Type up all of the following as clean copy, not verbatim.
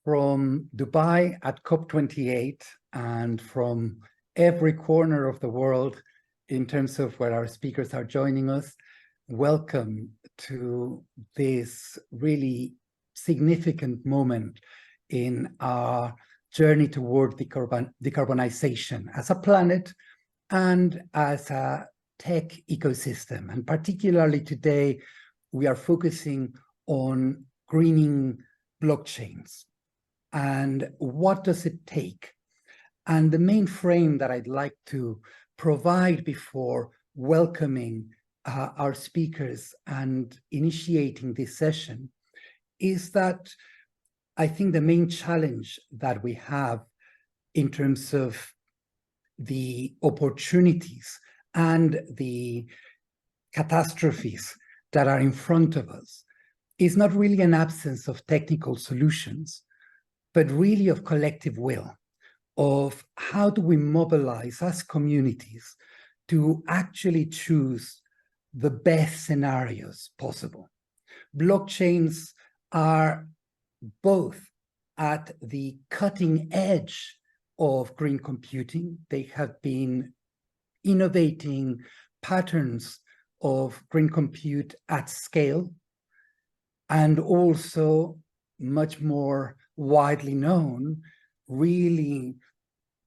from Dubai at COP28 and from every corner of the world in terms of where our speakers are joining us. Welcome to this really significant moment in our journey toward decarbonization as a planet and as a tech ecosystem. And particularly today, we are focusing on greening blockchains. And what does it take? And the main frame that I'd like to provide before welcoming our speakers and initiating this session is that I think the main challenge that we have in terms of the opportunities and the catastrophes that are in front of us is not really an absence of technical solutions, but really of collective will, of how do we mobilize as communities to actually choose the best scenarios possible. Blockchains are both at the cutting edge of green computing. They have been innovating patterns of green compute at scale, and also much more widely known, really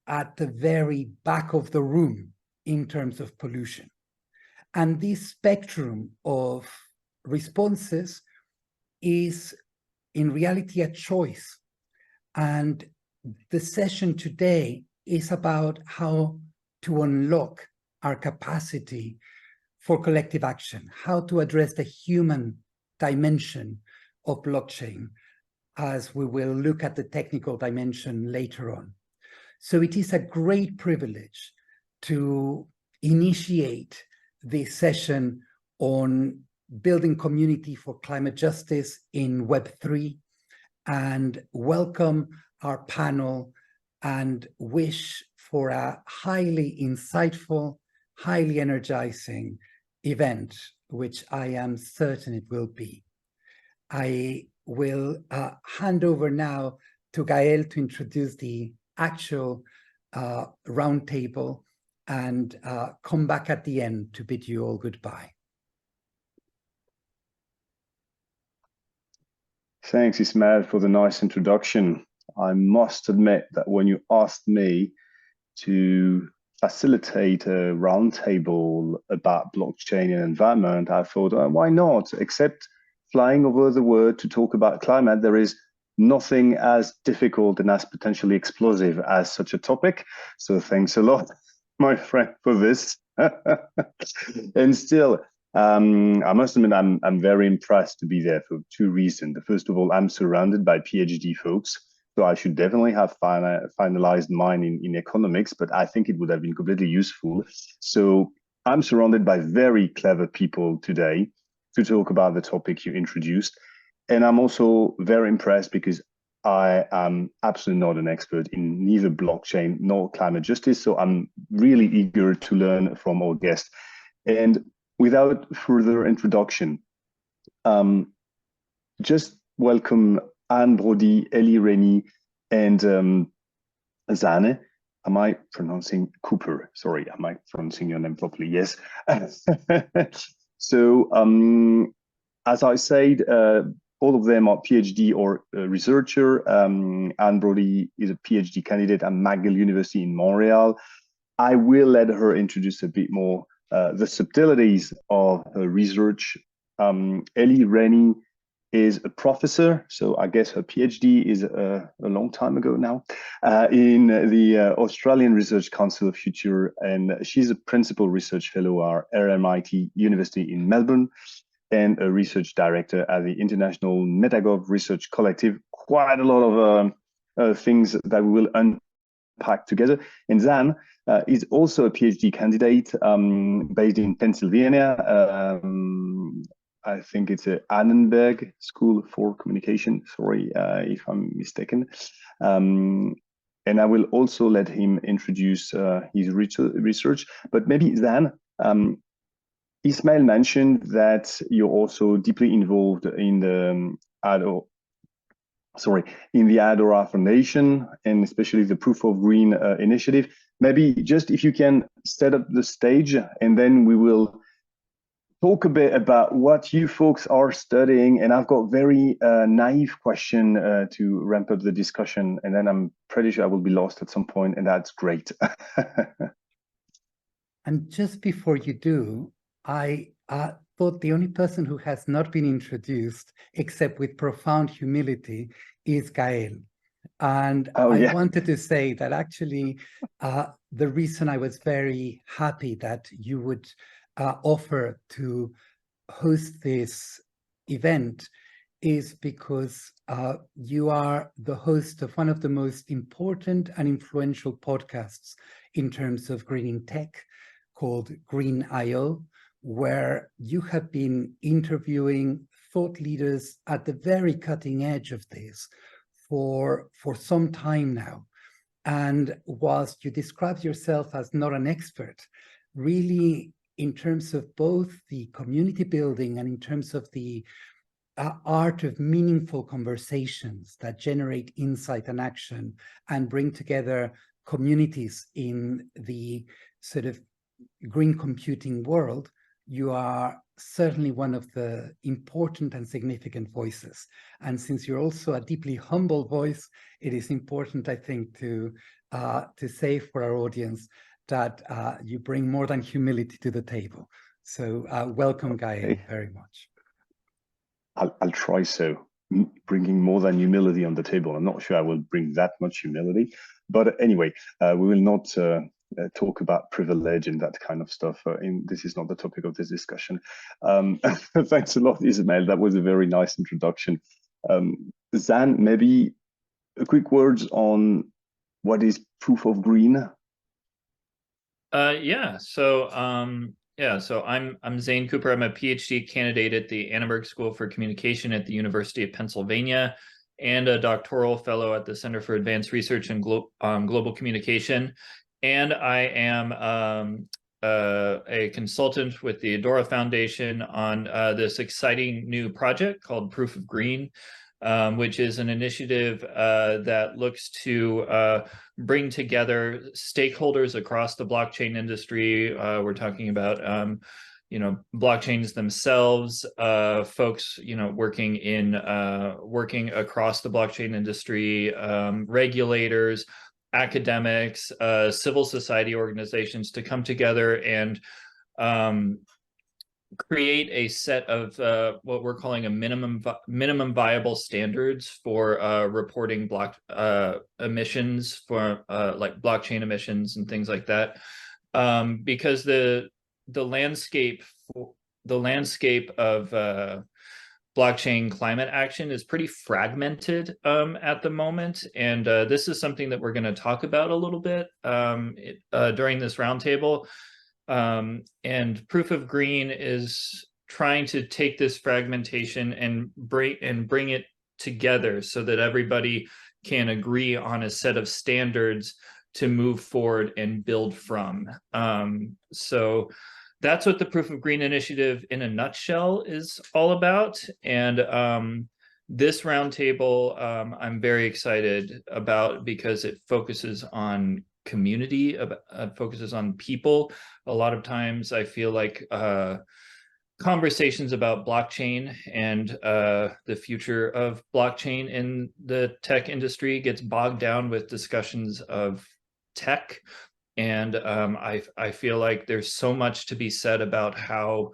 at the very back of the room in terms of pollution. And this spectrum of responses is in reality a choice. And the session today is about how to unlock our capacity for collective action, how to address the human dimension of blockchain, as we will look at the technical dimension later on. So it is a great privilege to initiate this session on building community for climate justice in Web3, and welcome our panel and wish for a highly insightful, highly energizing event, which I am certain it will be. I will hand over now to Gael to introduce the actual roundtable and come back at the end to bid you all goodbye. Thanks, Ismael, for the nice introduction. I must admit that when you asked me to facilitate a roundtable about blockchain and environment, I thought, why not? Except flying over the world to talk about climate, there is nothing as difficult and as potentially explosive as such a topic. So thanks a lot, my friend, for this. And still, I must admit, I'm very impressed to be there for two reasons. First of all, I'm surrounded by PhD folks, so I should definitely have finalized mine in economics, but I think it would have been completely useful. So I'm surrounded by very clever people today to talk about the topic you introduced. And I'm also very impressed because I am absolutely not an expert in neither blockchain nor climate justice. So I'm really eager to learn from our guest. And without further introduction, just welcome Anne, Brody, Ellie, Rennie, and Zane. Am I pronouncing Cooper? Sorry, am I pronouncing your name properly? Yes. So as I said, all of them are PhD or researcher. Anne Brody is a PhD candidate at McGill University in Montreal. I will let her introduce a bit more the subtleties of her research. Ellie, Rennie is a professor, so I guess her PhD is a long time ago now, in the Australian Research Council of Future, and she's a principal research fellow at RMIT University in Melbourne, and a research director at the International MetaGov Research Collective. Quite a lot of things that we will unpack together. And Zane is also a PhD candidate based in Pennsylvania. I think it's a Annenberg School for Communication. Sorry if I'm mistaken. And I will also let him introduce his research. But maybe Zane, Ismael mentioned that you're also deeply involved in the in the Adora Foundation, and especially the Proof of Green initiative. Maybe just if you can set up the stage, and then we will talk a bit about what you folks are studying. And I've got very naive question to ramp up the discussion, and then I'm pretty sure I will be lost at some point, and that's great. And just before you do, I thought the only person who has not been introduced, except with profound humility, is Gael. And I wanted to say that actually the reason I was very happy that you would offer to host this event is because you are the host of one of the most important and influential podcasts in terms of greening tech, called Green IO, where you have been interviewing thought leaders at the very cutting edge of this for some time now. And whilst you describe yourself as not an expert, really in terms of both the community building and in terms of the art of meaningful conversations that generate insight and action and bring together communities in the sort of green computing world, you are certainly one of the important and significant voices. And since you're also a deeply humble voice, it is important, I think, to say for our audience that you bring more than humility to the table. So welcome, Gael, very much. I'll try so. Bringing more than humility on the table. I'm not sure I will bring that much humility, but anyway, we will not talk about privilege and that kind of stuff. This is not the topic of this discussion. Thanks a lot, Ismael. That was a very nice introduction. Zane, maybe a quick words on what is Proof of Green? So I'm Zane Cooper. I'm a PhD candidate at the Annenberg School for Communication at the University of Pennsylvania, and a doctoral fellow at the Center for Advanced Research in Global Communication. And I am a consultant with the Adora Foundation on this exciting new project called Proof of Green, which is an initiative that looks to bring together stakeholders across the blockchain industry. We're talking about blockchains themselves, folks working across the blockchain industry, regulators, academics, civil society organizations, to come together and create a set of what we're calling a minimum viable standards for reporting emissions, for like blockchain emissions and things like that, because the landscape of blockchain climate action is pretty fragmented at the moment, and this is something that we're going to talk about a little bit during this roundtable. And Proof of Green is trying to take this fragmentation and bring it together so that everybody can agree on a set of standards to move forward and build from. So that's what the Proof of Green initiative in a nutshell is all about. And this roundtable I'm very excited about because it focuses on community, focuses on people. A lot of times I feel like conversations about blockchain and the future of blockchain in the tech industry gets bogged down with discussions of tech. And I feel like there's so much to be said about how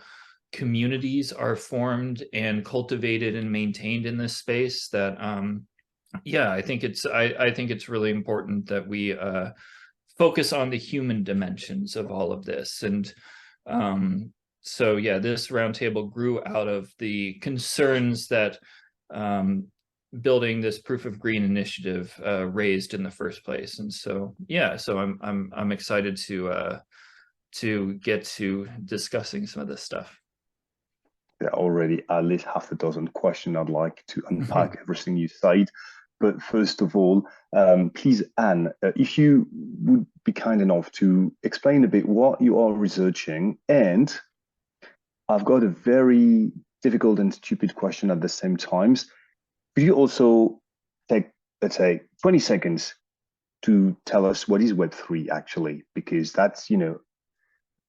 communities are formed and cultivated and maintained in this space that I think it's really important that we focus on the human dimensions of all of this. And so yeah, this roundtable grew out of the concerns that building this Proof of Green initiative raised in the first place. And so yeah, so I'm excited to get to discussing some of this stuff. There are already at least half a dozen questions I'd like to unpack everything you said. But first of all, please, Anne, if you would be kind enough to explain a bit what you are researching. And I've got a very difficult and stupid question at the same time. Could you also let's say, 20 seconds to tell us what is Web3 actually, because that's, you know,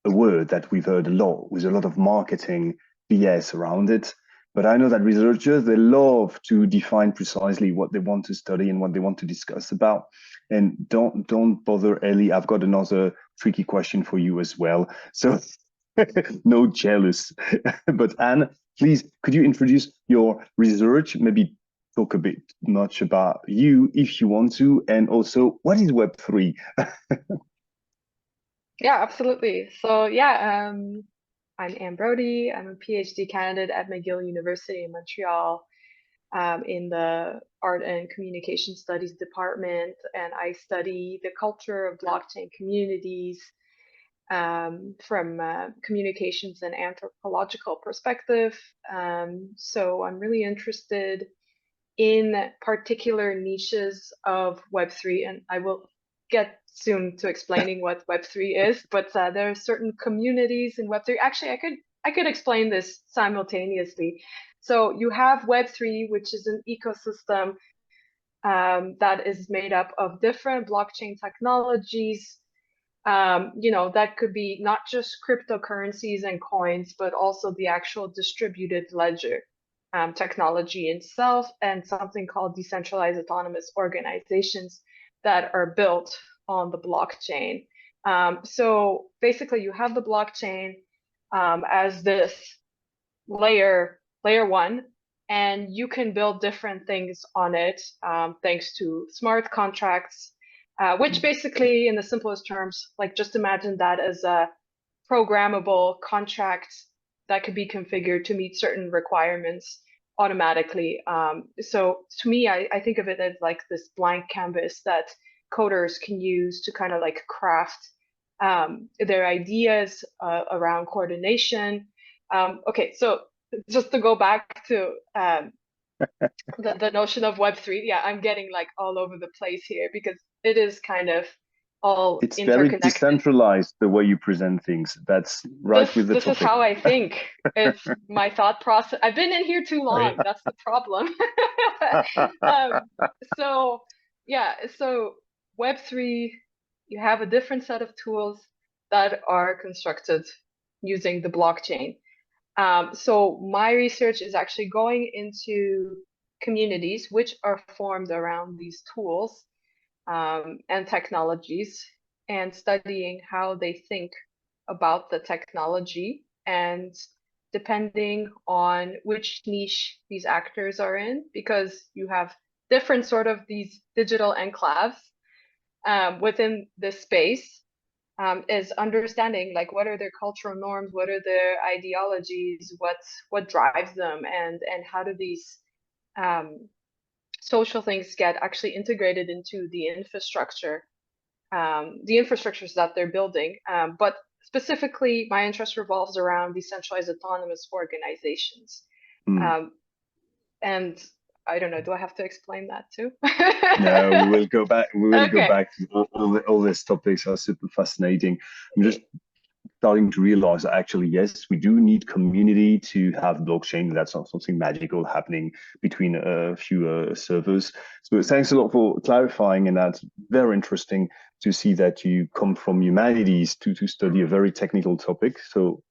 a word that we've heard a lot with a lot of marketing BS around it. But I know that researchers, they love to define precisely what they want to study and what they want to discuss about. And don't bother, Ellie. I've got another tricky question for you as well. So no jealous. But Anne, please, could you introduce your research? Maybe talk a bit much about you if you want to, and also what is Web3? Yeah, absolutely. So yeah, I'm Anne Brody. I'm a PhD candidate at McGill University in Montreal, in the Art and Communication Studies department, and I study the culture of blockchain communities from communications and anthropological perspective. So I'm really interested in particular niches of Web3, and I will get soon to explaining what Web3 is, but there are certain communities in Web3. Actually, I could explain this simultaneously. So you have Web3, which is an ecosystem that is made up of different blockchain technologies. You know, that could be not just cryptocurrencies and coins, but also the actual distributed ledger technology itself, and something called decentralized autonomous organizations that are built on the blockchain. So basically, you have the blockchain as this layer one, and you can build different things on it thanks to smart contracts, which basically, in the simplest terms, like just imagine that as a programmable contract that could be configured to meet certain requirements automatically. So to me, I think of it as like this blank canvas that coders can use to kind of like craft their ideas around coordination. Okay, so just to go back to the notion of Web3, yeah, I'm getting like all over the place here because it is kind of all it's very decentralized the way you present things. That's right with the topic. This is how I think. It's my thought process. I've been in here too long. That's the problem. So yeah, so Web3, you have a different set of tools that are constructed using the blockchain. So my research is actually going into communities which are formed around these tools and technologies, and studying how they think about the technology, and depending on which niche these actors are in, because you have different sort of these digital enclaves within this space, is understanding like what are their cultural norms, what are their ideologies, what drives them, and how do these social things get actually integrated into the infrastructure, the infrastructures that they're building. But specifically, my interest revolves around decentralized autonomous organizations. And I don't know, do I have to explain that too? No, we will go back. We will go back to all these topics are super fascinating. I'm just starting to realize that actually, yes, we do need community to have blockchain. That's not something magical happening between a few servers. So thanks a lot for clarifying, and that's very interesting to see that you come from humanities to study a very technical topic. So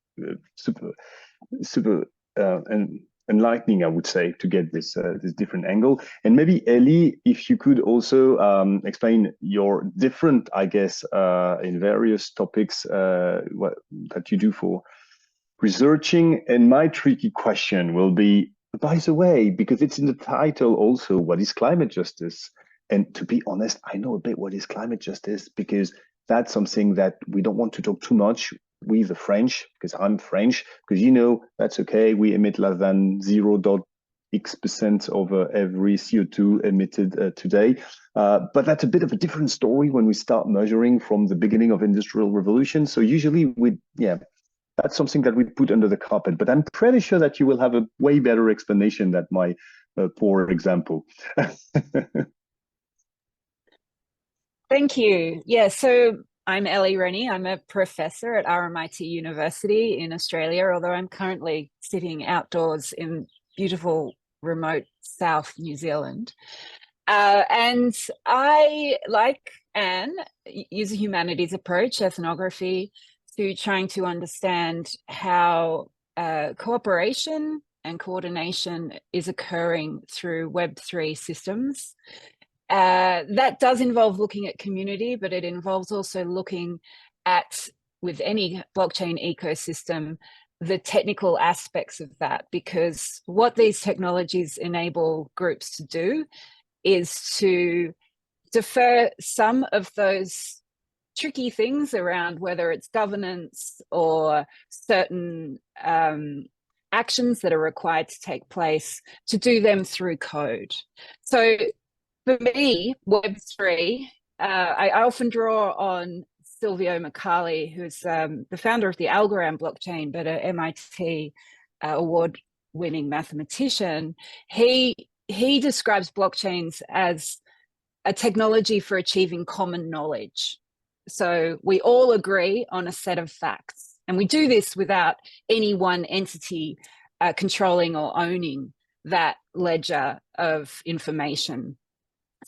super and enlightening, I would say, to get this this different angle. And maybe Ellie, if you could also explain your different, I guess, in various topics what that you do for researching. And my tricky question will be, by the way, because it's in the title also, what is climate justice? And to be honest, I know a bit what is climate justice, because that's something that we don't want to talk too much. We the French, because I'm French, because you know that's okay. We emit less than 0.x% of every CO2 emitted today. But that's a bit of a different story when we start measuring from the beginning of Industrial Revolution. So usually that's something that we put under the carpet. But I'm pretty sure that you will have a way better explanation than my poor example. Thank you. Yeah, so I'm Ellie Rennie. I'm a professor at RMIT University in Australia, although I'm currently sitting outdoors in beautiful remote South New Zealand. And I, like Anne, use a humanities approach, ethnography, to trying to understand how cooperation and coordination is occurring through Web3 systems. That does involve looking at community, but it involves also looking at, with any blockchain ecosystem, the technical aspects of that, because what these technologies enable groups to do is to defer some of those tricky things around whether it's governance or certain actions that are required to take place, to do them through code. So for me, Web3, I often draw on Silvio Micali, who's the founder of the Algorand blockchain, but an MIT award-winning mathematician. He describes blockchains as a technology for achieving common knowledge. So we all agree on a set of facts, and we do this without any one entity controlling or owning that ledger of information.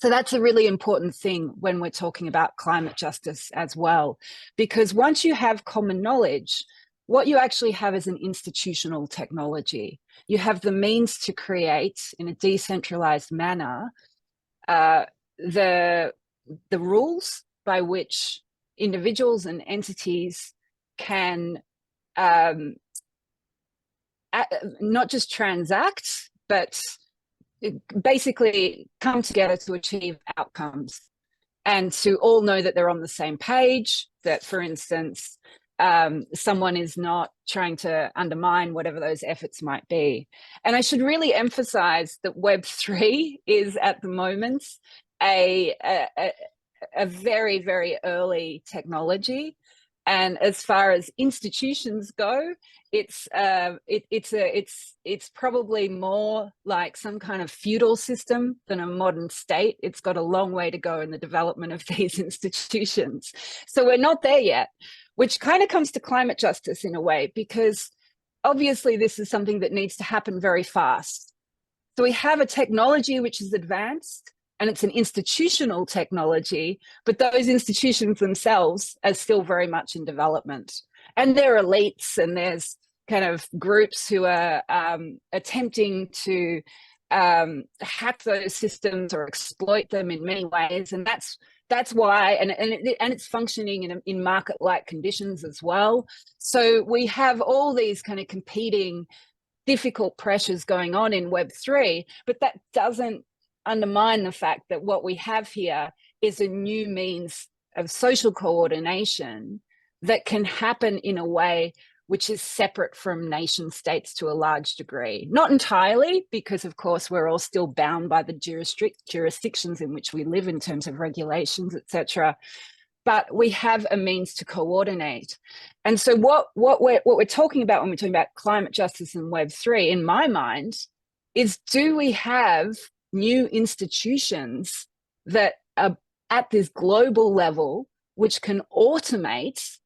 So that's a really important thing when we're talking about climate justice as well, because once you have common knowledge, what you actually have is an institutional technology. You have the means to create, in a decentralized manner, the rules by which individuals and entities can not just transact, but basically come together to achieve outcomes, and to all know that they're on the same page, that, for instance, someone is not trying to undermine whatever those efforts might be. And I should really emphasize that Web3 is at the moment a very, very early technology. And as far as institutions go, it's probably more like some kind of feudal system than a modern state. It's got a long way to go in the development of these institutions. So we're not there yet, which kind of comes to climate justice in a way, because obviously this is something that needs to happen very fast. So we have a technology which is advanced, and it's an institutional technology, but those institutions themselves are still very much in development. And there are elites, and there's kind of groups who are attempting to hack those systems or exploit them in many ways. And that's why, and it's functioning in market-like conditions as well. So we have all these kind of competing difficult pressures going on in Web3, but that doesn't undermine the fact that what we have here is a new means of social coordination that can happen in a way which is separate from nation states to a large degree. Not entirely, because of course we're all still bound by the jurisdictions in which we live in terms of regulations, etc. But we have a means to coordinate. And so what we're talking about when we're talking about climate justice and Web3, in my mind, is, do we have new institutions that are at this global level which can automate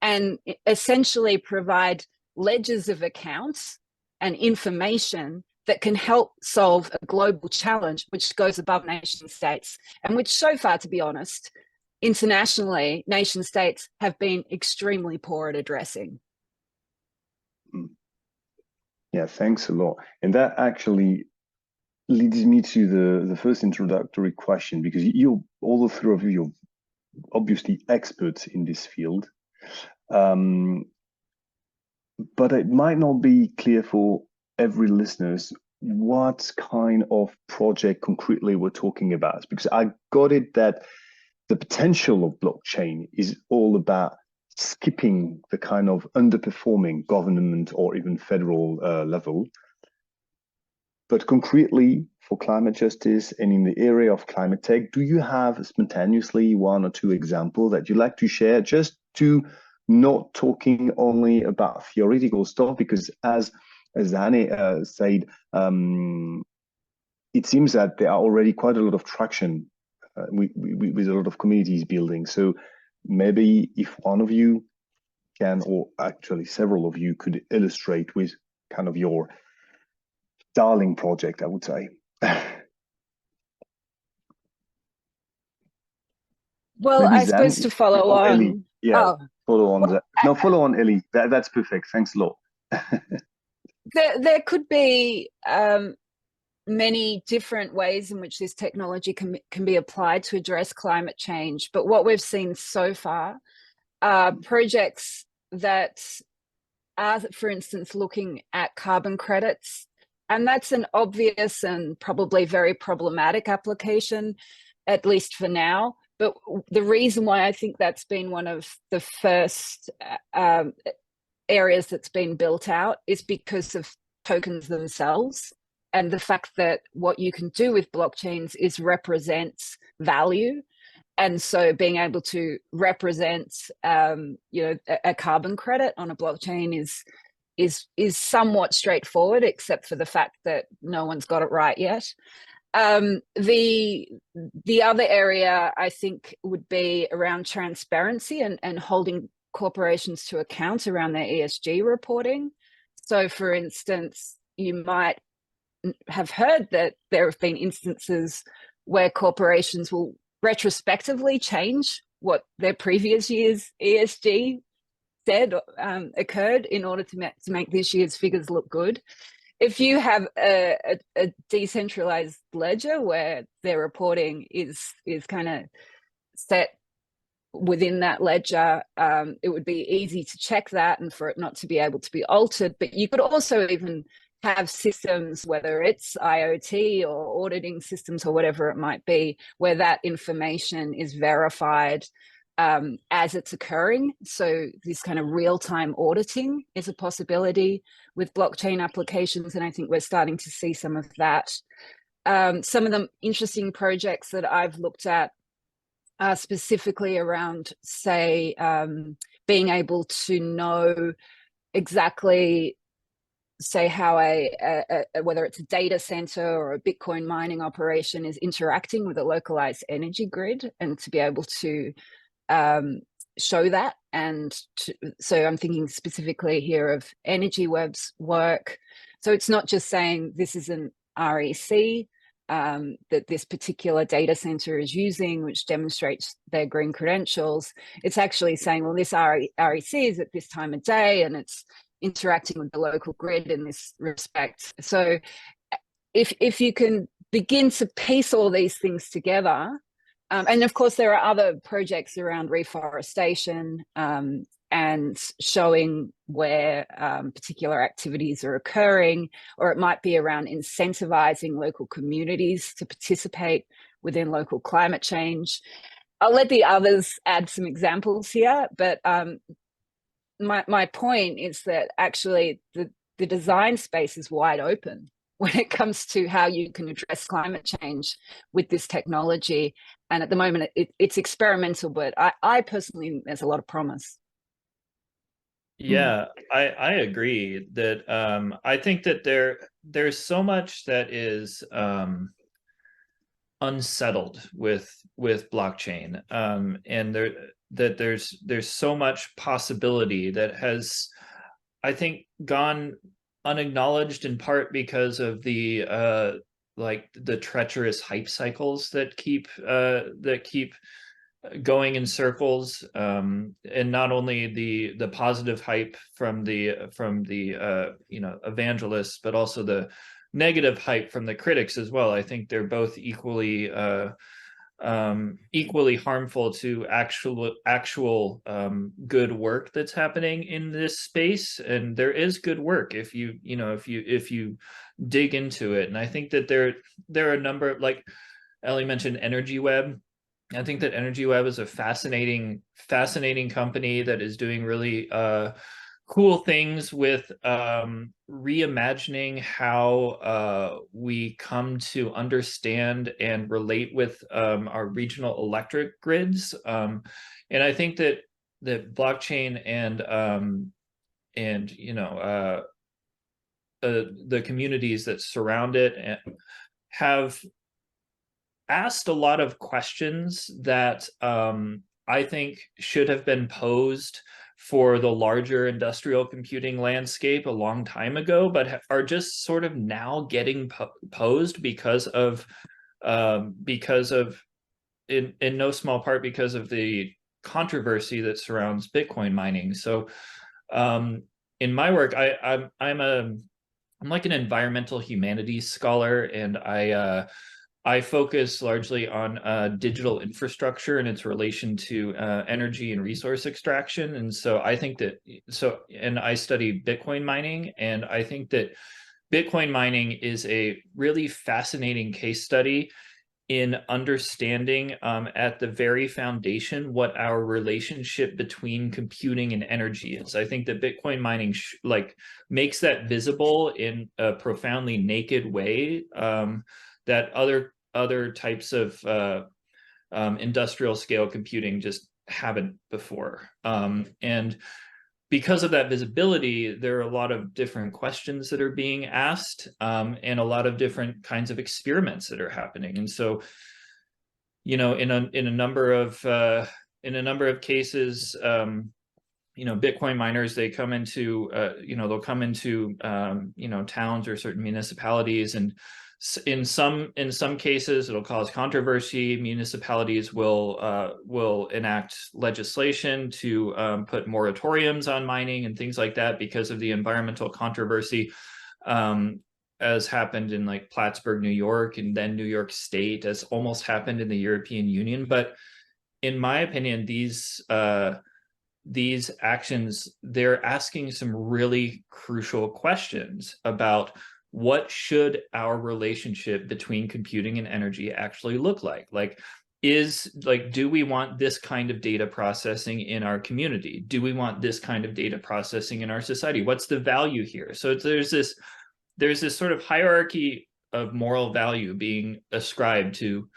and essentially provide ledgers of accounts and information that can help solve a global challenge which goes above nation states, and which so far, to be honest, internationally, nation states have been extremely poor at addressing. Yeah, thanks a lot. And that actually leads me to the first introductory question, because all the three of you, you're obviously experts in this field. But it might not be clear for every listeners what kind of project concretely we're talking about, because I got it that the potential of blockchain is all about skipping the kind of underperforming government or even federal level. But concretely, for climate justice and in the area of climate tech, do you have spontaneously one or two examples that you'd like to share, just to not talking only about theoretical stuff? Because as Zane said, it seems that there are already quite a lot of traction with a lot of communities building. So maybe if one of you can, or actually several of you, could illustrate with kind of your darling project, I would say. Well, Maybe I Zane suppose to follow or Ellie. on. Yeah, Oh, follow on well, that. No, follow on Ellie. That's perfect. Thanks a lot. there could be many different ways in which this technology can be applied to address climate change. But what we've seen so far are projects that are, for instance, looking at carbon credits. And that's an obvious and probably very problematic application, at least for now. But the reason why I think that's been one of the first areas that's been built out is because of tokens themselves, and the fact that what you can do with blockchains is represent value. And so being able to represent a carbon credit on a blockchain is somewhat straightforward, except for the fact that no one's got it right yet. The other area I think would be around transparency and holding corporations to account around their ESG reporting. So for instance, you might have heard that there have been instances where corporations will retrospectively change what their previous year's ESG said occurred in order to make this year's figures look good. If you have a decentralized ledger where their reporting is kind of set within that ledger, it would be easy to check that and for it not to be able to be altered. But you could also even have systems, whether it's IoT or auditing systems or whatever it might be, where that information is verified as it's occurring. So this kind of real-time auditing is a possibility with blockchain applications, and I think we're starting to see some of that. Some of the interesting projects that I've looked at are specifically around, say, being able to know exactly, say, how whether it's a data center or a Bitcoin mining operation is interacting with a localized energy grid, and to be able to show that. And so I'm thinking specifically here of EnergyWeb's work. So it's not just saying this is an REC that this particular data center is using, which demonstrates their green credentials. It's actually saying, well, this REC is at this time of day and it's interacting with the local grid in this respect. So if you can begin to piece all these things together, and of course there are other projects around reforestation and showing where particular activities are occurring, or it might be around incentivizing local communities to participate within local climate change. I'll let the others add some examples here, but my point is that actually the design space is wide open when it comes to how you can address climate change with this technology. And at the moment, it's experimental, but I personally think there's a lot of promise. Yeah, I agree that I think that there's so much that is unsettled with blockchain, and there's so much possibility that has, I think, gone unacknowledged, in part because of the like the treacherous hype cycles that keep going in circles, and not only the positive hype from the evangelists, but also the negative hype from the critics as well. I think they're both equally harmful to actual good work that's happening in this space. And there is good work if you dig into it. And I think that there are a number of, like Ellie mentioned, EnergyWeb. I think that EnergyWeb is a fascinating company that is doing really cool things with reimagining how we come to understand and relate with our regional electric grids. And I think that blockchain and the communities that surround it have asked a lot of questions that I think should have been posed for the larger industrial computing landscape a long time ago, but are just sort of now getting posed because of in no small part because of the controversy that surrounds Bitcoin mining. So in my work, I'm like an environmental humanities scholar, and I focus largely on digital infrastructure and its relation to energy and resource extraction. And so I think that, and I study Bitcoin mining, and I think that Bitcoin mining is a really fascinating case study in understanding at the very foundation what our relationship between computing and energy is. I think that Bitcoin mining makes that visible in a profoundly naked way that other types of industrial scale computing just haven't before. And because of that visibility, there are a lot of different questions that are being asked, and a lot of different kinds of experiments that are happening. And so, in a number of cases, Bitcoin miners, they come into they'll come into towns or certain municipalities, and in some cases it'll cause controversy. Municipalities will enact legislation to put moratoriums on mining and things like that because of the environmental controversy, as happened in like Plattsburgh, New York, and then New York State, as almost happened in the European Union. But in my opinion, these actions, they're asking some really crucial questions about what should our relationship between computing and energy actually look like? Do we want this kind of data processing in our community? Do we want this kind of data processing in our society? What's the value here? So there's this sort of hierarchy of moral value being ascribed to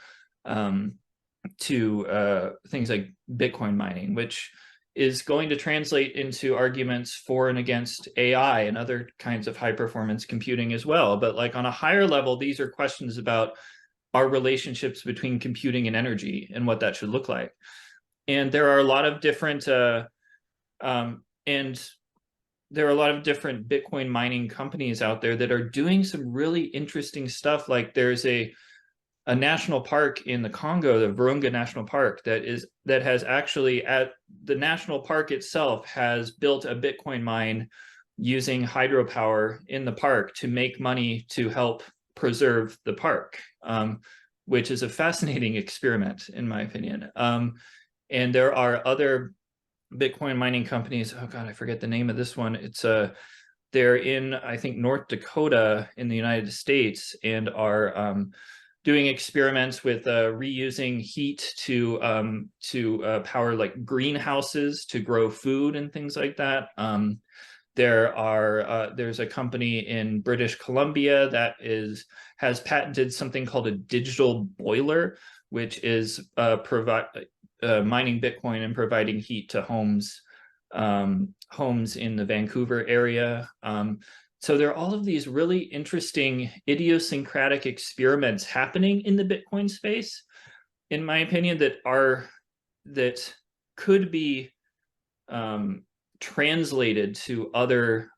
things like Bitcoin mining, which is going to translate into arguments for and against AI and other kinds of high performance computing as well. But like on a higher level, these are questions about our relationships between computing and energy and what that should look like. And there are a lot of different Bitcoin mining companies out there that are doing some really interesting stuff. Like there's a national park in the Congo, the Virunga National Park, that has actually, at the national park itself, has built a Bitcoin mine using hydropower in the park to make money to help preserve the park, which is a fascinating experiment, in my opinion. And there are other Bitcoin mining companies. Oh God, I forget the name of this one. It's they're in, I think, North Dakota in the United States, and are doing experiments with reusing heat to power like greenhouses to grow food and things like that. There's a company in British Columbia that has patented something called a digital boiler, which is mining Bitcoin and providing heat to homes in the Vancouver area. So there are all of these really interesting idiosyncratic experiments happening in the Bitcoin space, in my opinion, that could be translated to other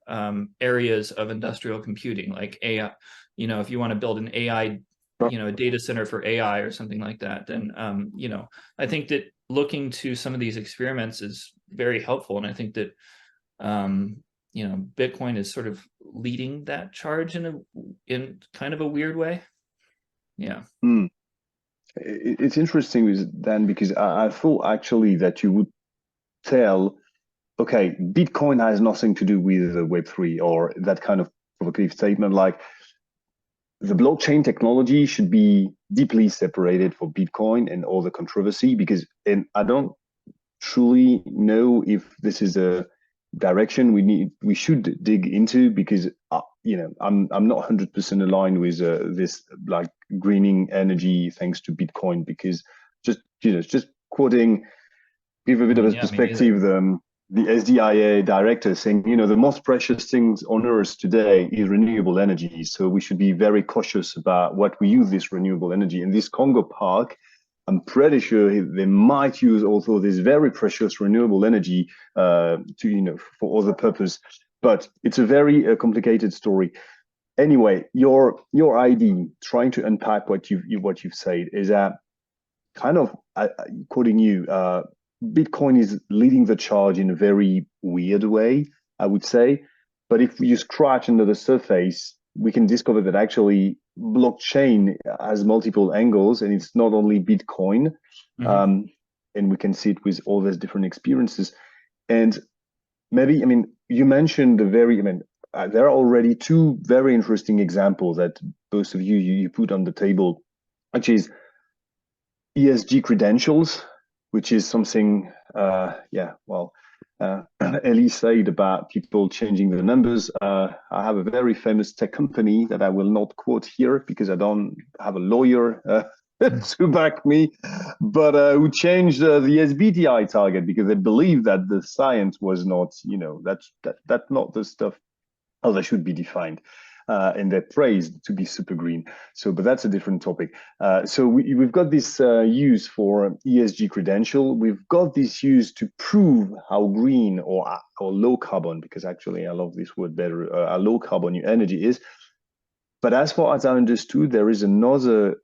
areas of industrial computing, like AI. If you want to build an AI, a data center for AI or something like that, then I think that looking to some of these experiments is very helpful, and I think that Bitcoin is sort of leading that charge in kind of a weird way. Yeah. It's interesting then, because I thought actually that you would tell, okay, Bitcoin has nothing to do with Web3 or that kind of provocative statement, like the blockchain technology should be deeply separated for Bitcoin and all the controversy, and I don't truly know if this is a direction we should dig into, because I'm not 100% aligned with this like greening energy thanks to Bitcoin, because just quoting, give a bit of a perspective, the SDIA director saying, the most precious things on earth today is renewable energy, so we should be very cautious about what we use this renewable energy. In this Congo park, I'm pretty sure they might use also this very precious renewable energy for other purpose. But it's a very complicated story. Anyway, your idea, trying to unpack what you've said, is that kind of quoting you, Bitcoin is leading the charge in a very weird way, I would say. But if you scratch under the surface, we can discover that actually blockchain has multiple angles, and it's not only Bitcoin. Mm-hmm. And we can see it with all these different experiences. And maybe, I mean, you mentioned there are already two very interesting examples that both of you put on the table, which is ESG credentials, which is something, Ellie said about people changing the numbers. I have a very famous tech company that I will not quote here because I don't have a lawyer to back me, but who changed the SBTI target because they believe that the science was not, that's not the stuff how they should be defined. And they're praised to be super green. But that's a different topic. So we've got this use for ESG credential. We've got this use to prove how green or low carbon, because actually I love this word better, low carbon your energy is. But as far as I understood, there is another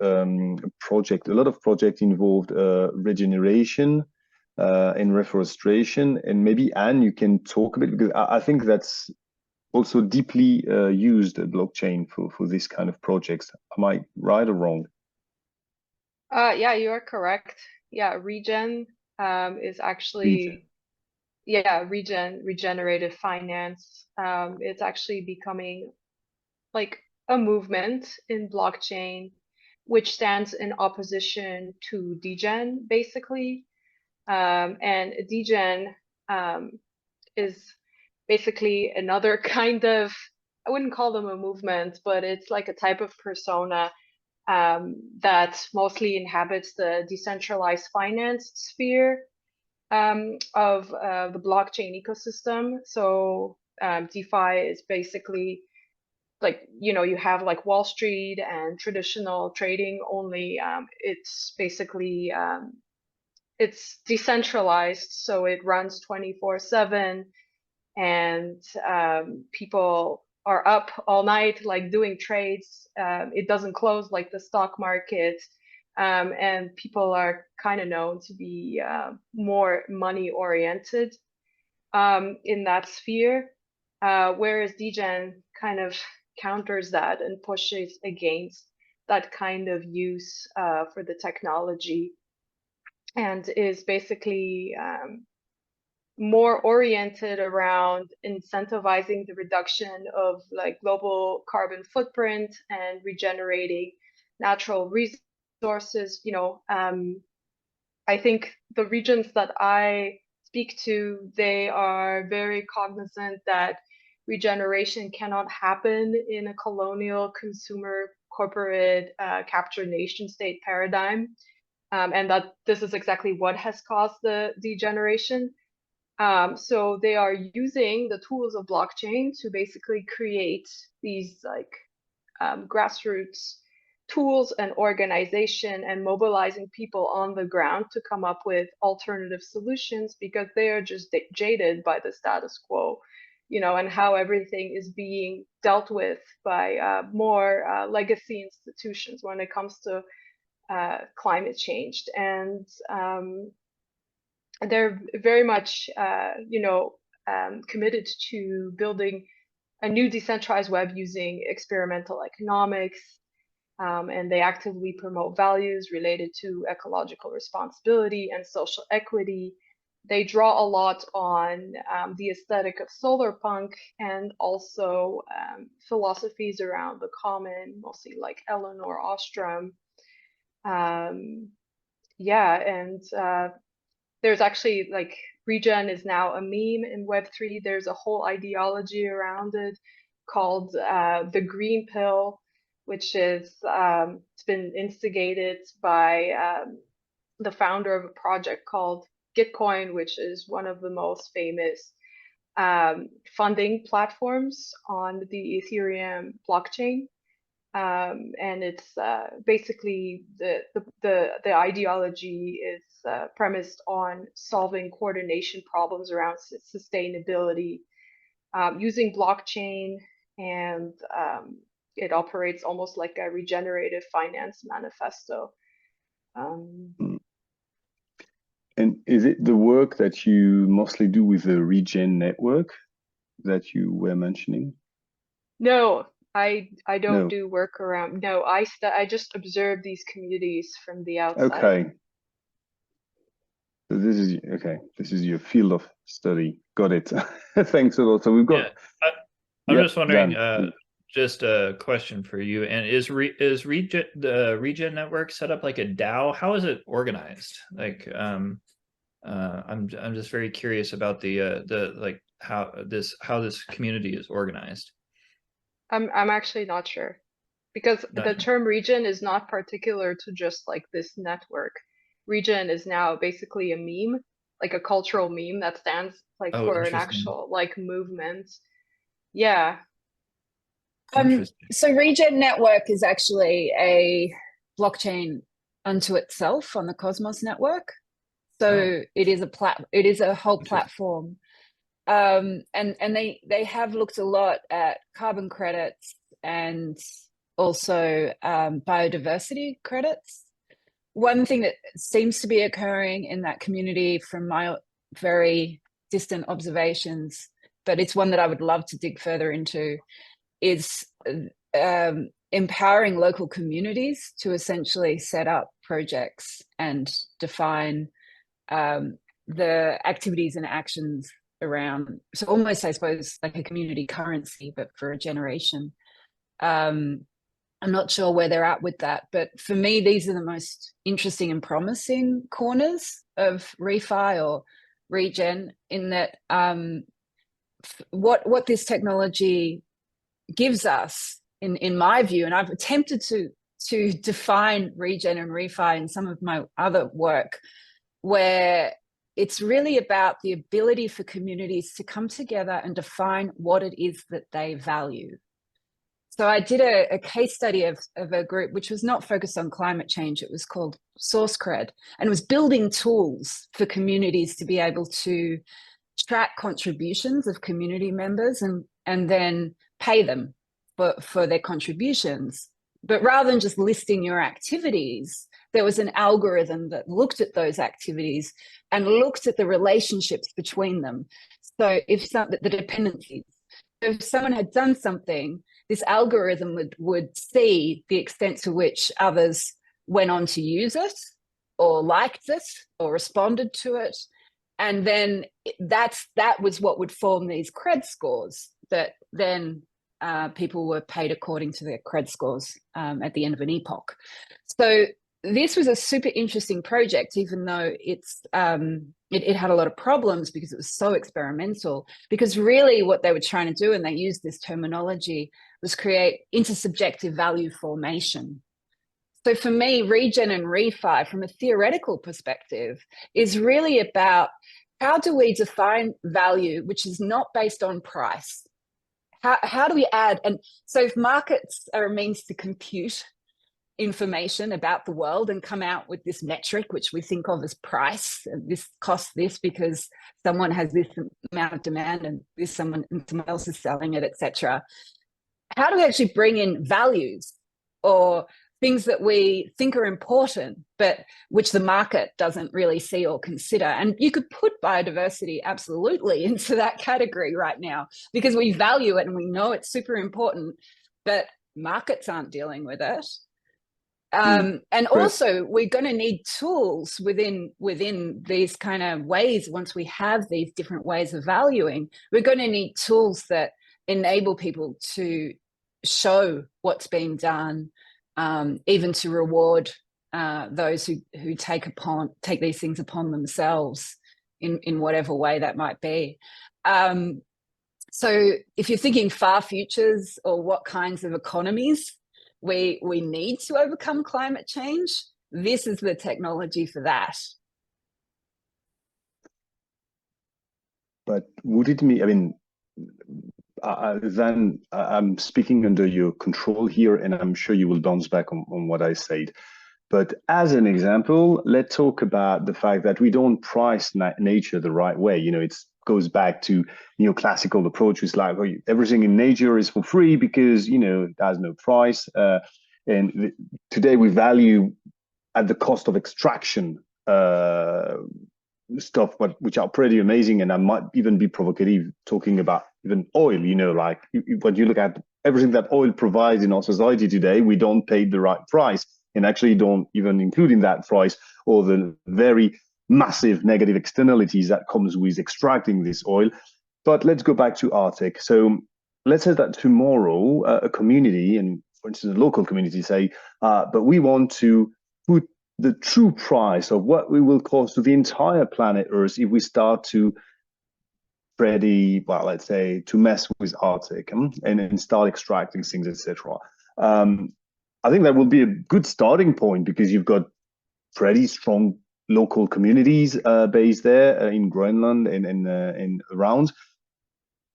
project, a lot of projects involved regeneration and reforestation. And maybe, Anne, you can talk a bit, because I think that's also deeply used blockchain for this kind of projects. Am I right or wrong? Yeah, you are correct. Yeah, regen is actually regenerative finance. It's actually becoming like a movement in blockchain, which stands in opposition to degen, basically. And degen is basically another kind of, I wouldn't call them a movement, but it's like a type of persona that mostly inhabits the decentralized finance sphere of the blockchain ecosystem. So DeFi is basically like, you have like Wall Street and traditional trading only. It's basically, it's decentralized, so it runs 24/7. And people are up all night, like doing trades. It doesn't close like the stock market. And people are kind of known to be more money oriented in that sphere. Whereas degen kind of counters that and pushes against that kind of use for the technology, and is basically more oriented around incentivizing the reduction of like global carbon footprint and regenerating natural resources. I think the regions that I speak to, they are very cognizant that regeneration cannot happen in a colonial consumer corporate capture nation state paradigm, and that this is exactly what has caused the degeneration. So they are using the tools of blockchain to basically create these like grassroots tools and organization, and mobilizing people on the ground to come up with alternative solutions, because they are just jaded by the status quo, and how everything is being dealt with by more legacy institutions when it comes to climate change. And they're very much, committed to building a new decentralized web using experimental economics, and they actively promote values related to ecological responsibility and social equity. They draw a lot on the aesthetic of solar punk, and also philosophies around the common, mostly like Eleanor Ostrom. There's actually like regen is now a meme in Web3. There's a whole ideology around it called the green pill, which is it's been instigated by the founder of a project called Gitcoin, which is one of the most famous funding platforms on the Ethereum blockchain. And it's basically the ideology is premised on solving coordination problems around sustainability using blockchain, and it operates almost like a regenerative finance manifesto. is it the work that you mostly do with the regen network that you were mentioning? No, I don't No. do work around. No, I just observe these communities from the outside. Okay. So this is okay. This is your field of study. Got it. Thanks a lot. So we've got. Yeah, I'm just wondering. Dan. Just a question for you. And is Regen the Regen network set up like a DAO? How is it organized? Like, I'm just very curious about the like how this community is organized. I'm actually not sure, because the term region is not particular to just like this network. Region is now basically a meme, like a cultural meme that stands like for an actual like movement. Yeah. So Regen Network is actually a blockchain unto itself on the Cosmos network. So it is a whole platform. And they have looked a lot at carbon credits and also biodiversity credits. One thing that seems to be occurring in that community from my very distant observations, but it's one that I would love to dig further into, is empowering local communities to essentially set up projects and define the activities and actions around, so almost, I suppose, like a community currency, but for a generation. I'm not sure where they're at with that, but for me, these are the most interesting and promising corners of refi or regen, in that what this technology gives us, in my view, and I've attempted to define regen and refi in some of my other work, where it's really about the ability for communities to come together and define what it is that they value. So I did a case study of a group which was not focused on climate change. It was called SourceCred, and it was building tools for communities to be able to track contributions of community members and then pay them for their contributions. But rather than just listing your activities, there was an algorithm that looked at those activities and looked at the relationships between them. So if the dependencies, if someone had done something, this algorithm would see the extent to which others went on to use it or liked it or responded to it. And then that was what would form these cred scores that then people were paid according to their cred scores at the end of an epoch. So this was a super interesting project, even though it had a lot of problems because it was so experimental. Because really what they were trying to do, and they used this terminology, was create intersubjective value formation. So for me, regen and refi, from a theoretical perspective, is really about how do we define value which is not based on price? How do we add? And so if markets are a means to compute information about the world and come out with this metric, which we think of as price, and this costs this because someone has this amount of demand and someone else is selling it, etc. How do we actually bring in values or things that we think are important, but which the market doesn't really see or consider? And you could put biodiversity absolutely into that category right now, because we value it and we know it's super important, but markets aren't dealing with it. And also we're going to need tools within these kind of ways. Once we have these different ways of valuing, we're going to need tools that enable people to show what's been done, even to reward those who take these things upon themselves in whatever way that might be. So if you're thinking far futures or what kinds of economies we need to overcome climate change, this is the technology for that. But would it mean, I mean, then I'm speaking under your control here, and I'm sure you will bounce back on what I said. But as an example, let's talk about the fact that we don't price nature the right way. You know, it goes back to neoclassical approaches like, oh, everything in nature is for free because, you know, it has no price. And today we value at the cost of extraction stuff, but which are pretty amazing. And I might even be provocative talking about even oil, like when you look at everything that oil provides in our society today, we don't pay the right price, and actually don't even include in that price all the very massive negative externalities that comes with extracting this oil. But let's go back to Arctic. So let's say that tomorrow a community, and for instance, a local community say, but we want to put the true price of what we will cost to the entire planet Earth if we start to let's say, to mess with Arctic and start extracting things, etc. I think that will be a good starting point, because you've got pretty strong local communities based there in Greenland and around.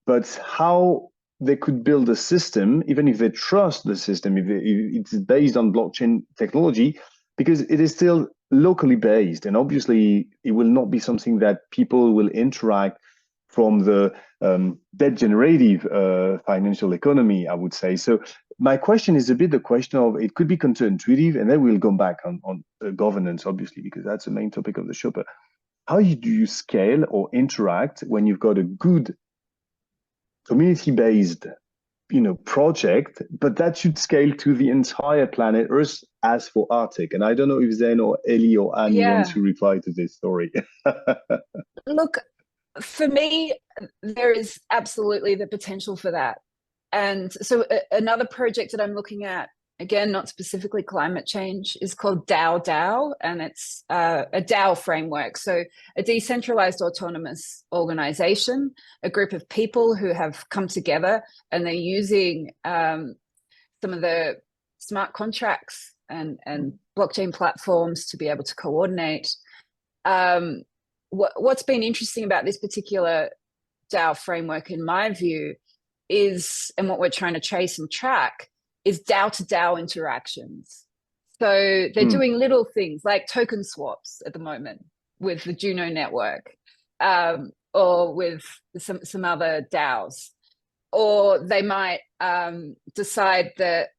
But how they could build a system, even if they trust the system, if it's based on blockchain technology, because it is still locally based, and obviously it will not be something that people will interact from the debt generative financial economy, I would say. So my question is a bit the question of, it could be counterintuitive, and then we'll go back on governance, obviously, because that's the main topic of the show. But how do you scale or interact when you've got a good community-based project, but that should scale to the entire planet Earth as for Arctic? And I don't know if Zane or Ellie or Anne want to reply to this story. Look, for me, there is absolutely the potential for that. And so another project that I'm looking at, again, not specifically climate change, is called DAO, and it's a DAO framework. So a decentralized autonomous organization, a group of people who have come together, and they're using some of the smart contracts and blockchain platforms to be able to coordinate. What's been interesting about this particular DAO framework, in my view, is, and what we're trying to trace and track, is DAO to DAO interactions. So they're doing little things like token swaps at the moment with the Juno network, or with some other DAOs. Or they might decide that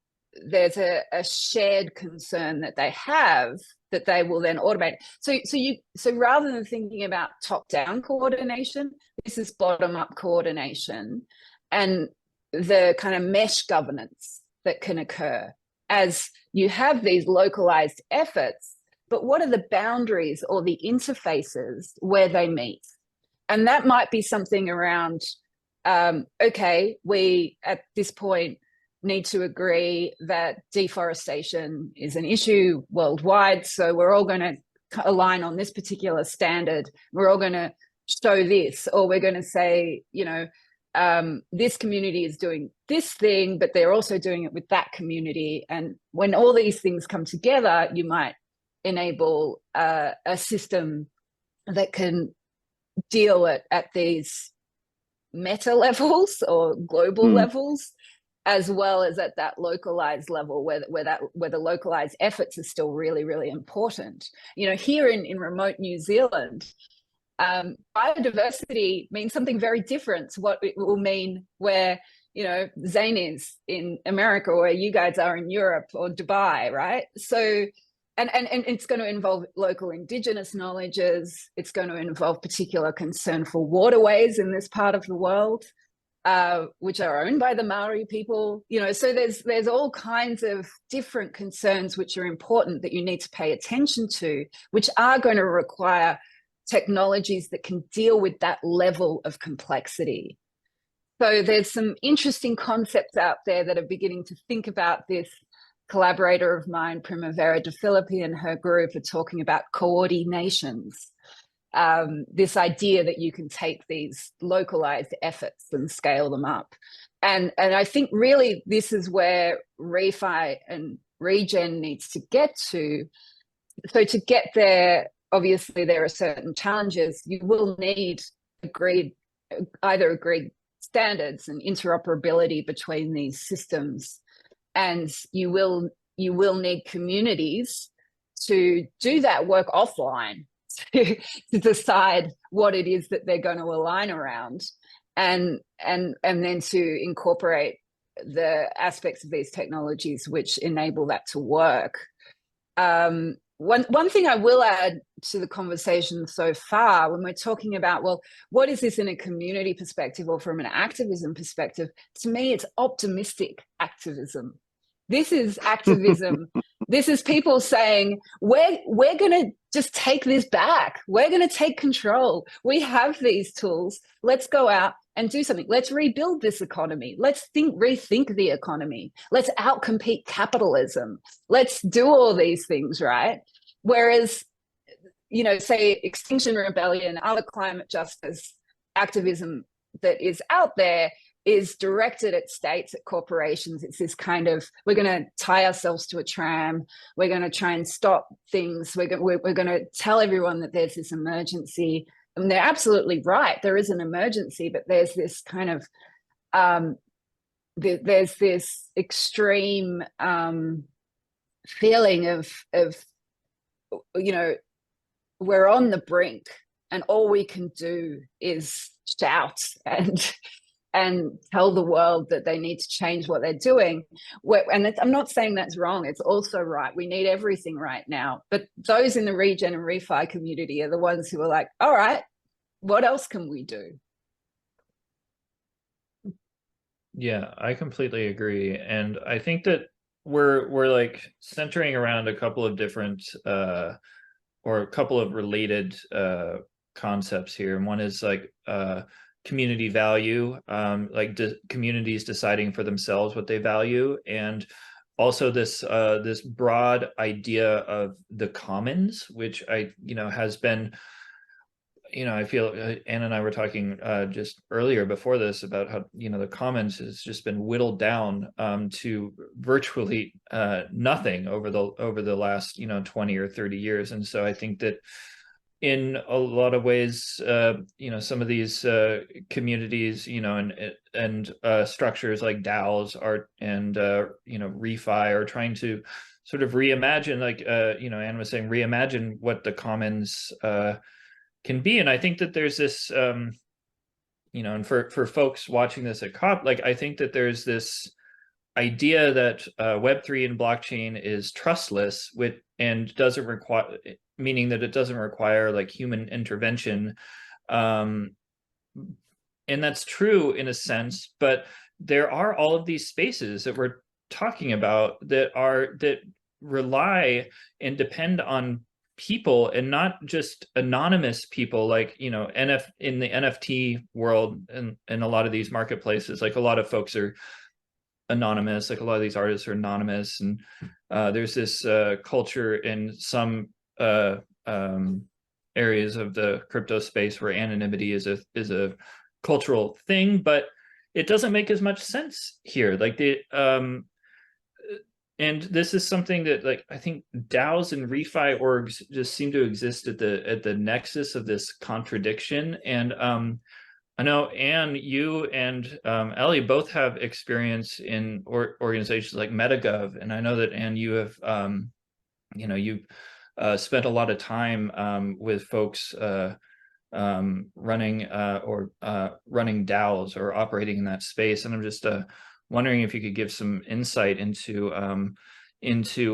there's a shared concern that they have that they will then automate. So rather than thinking about top-down coordination, this is bottom-up coordination, and the kind of mesh governance that can occur as you have these localized efforts, but what are the boundaries or the interfaces where they meet? And that might be something around, okay, we at this point need to agree that deforestation is an issue worldwide, so we're all going to align on this particular standard. We're all going to show this, or we're going to say, this community is doing this thing, but they're also doing it with that community. And when all these things come together, you might enable a system that can deal at these meta levels or global levels, as well as at that localized level where the localized efforts are still really, really important. Here in remote New Zealand, biodiversity means something very different to what it will mean where Zane is in America, or where you guys are in Europe or Dubai, right? So and it's going to involve local indigenous knowledges. It's going to involve particular concern for waterways in this part of the world, which are owned by the Maori people. So there's all kinds of different concerns which are important that you need to pay attention to, which are going to require technologies that can deal with that level of complexity. So there's some interesting concepts out there that are beginning to think about this. Collaborator of mine, Primavera De Filippi, and her group are talking about coordinations. This idea that you can take these localized efforts and scale them up. And I think really this is where refi and regen needs to get to. So to get there, obviously there are certain challenges. You will need agreed standards and interoperability between these systems. And you will need communities to do that work offline, to decide what it is that they're going to align around, and then to incorporate the aspects of these technologies which enable that to work. one thing I will add to the conversation so far, when we're talking about, well, what is this in a community perspective or from an activism perspective? To me, it's optimistic activism. This is activism. This is people saying, we're going to just take this back. We're going to take control. We have these tools. Let's go out and do something. Let's rebuild this economy. Let's rethink the economy. Let's outcompete capitalism. Let's do all these things, right? Whereas, you know, say Extinction Rebellion, other climate justice activism that is out there is directed at states, at corporations. It's this kind of, we're going to tie ourselves to a tram. We're going to try and stop things. We're going to tell everyone that there's this emergency. And they're absolutely right. There is an emergency, but there's this kind of, there's this extreme feeling of, you know, we're on the brink and all we can do is shout and tell the world that they need to change what they're doing. And I'm not saying that's wrong. It's also right. We need everything right now. But those in the regen and refi community are the ones who are like, all right, what else can we do? Yeah, I completely agree. And I think that we're like centering around a couple of different or a couple of related concepts here. And one is like community value, like communities deciding for themselves what they value, and also this this broad idea of the commons, which has been, I feel Anne and I were talking just earlier before this about how the commons has just been whittled down to virtually nothing over the last 20 or 30 years. And so I think that in a lot of ways, some of these communities, and structures like DAOs are and refi are trying to sort of reimagine, like Anne was saying, reimagine what the commons can be. And I think that there's this, and for folks watching this at COP, like I think that there's this idea that Web3 and blockchain is trustless and doesn't require, meaning that it doesn't require like human intervention. And that's true in a sense, but there are all of these spaces that we're talking about that rely and depend on people, and not just anonymous people, like in the NFT world and a lot of these marketplaces, like a lot of folks are anonymous, like a lot of these artists are anonymous, and there's this culture in some areas of the crypto space where anonymity is a cultural thing, but it doesn't make as much sense here. Like and this is something that, like, I think DAOs and refi orgs just seem to exist at the nexus of this contradiction. And I know, Anne, you and Ellie both have experience in organizations like MetaGov, and I know that, Anne, you have you've spent a lot of time with folks running DAOs or operating in that space, and I'm just wondering if you could give some insight into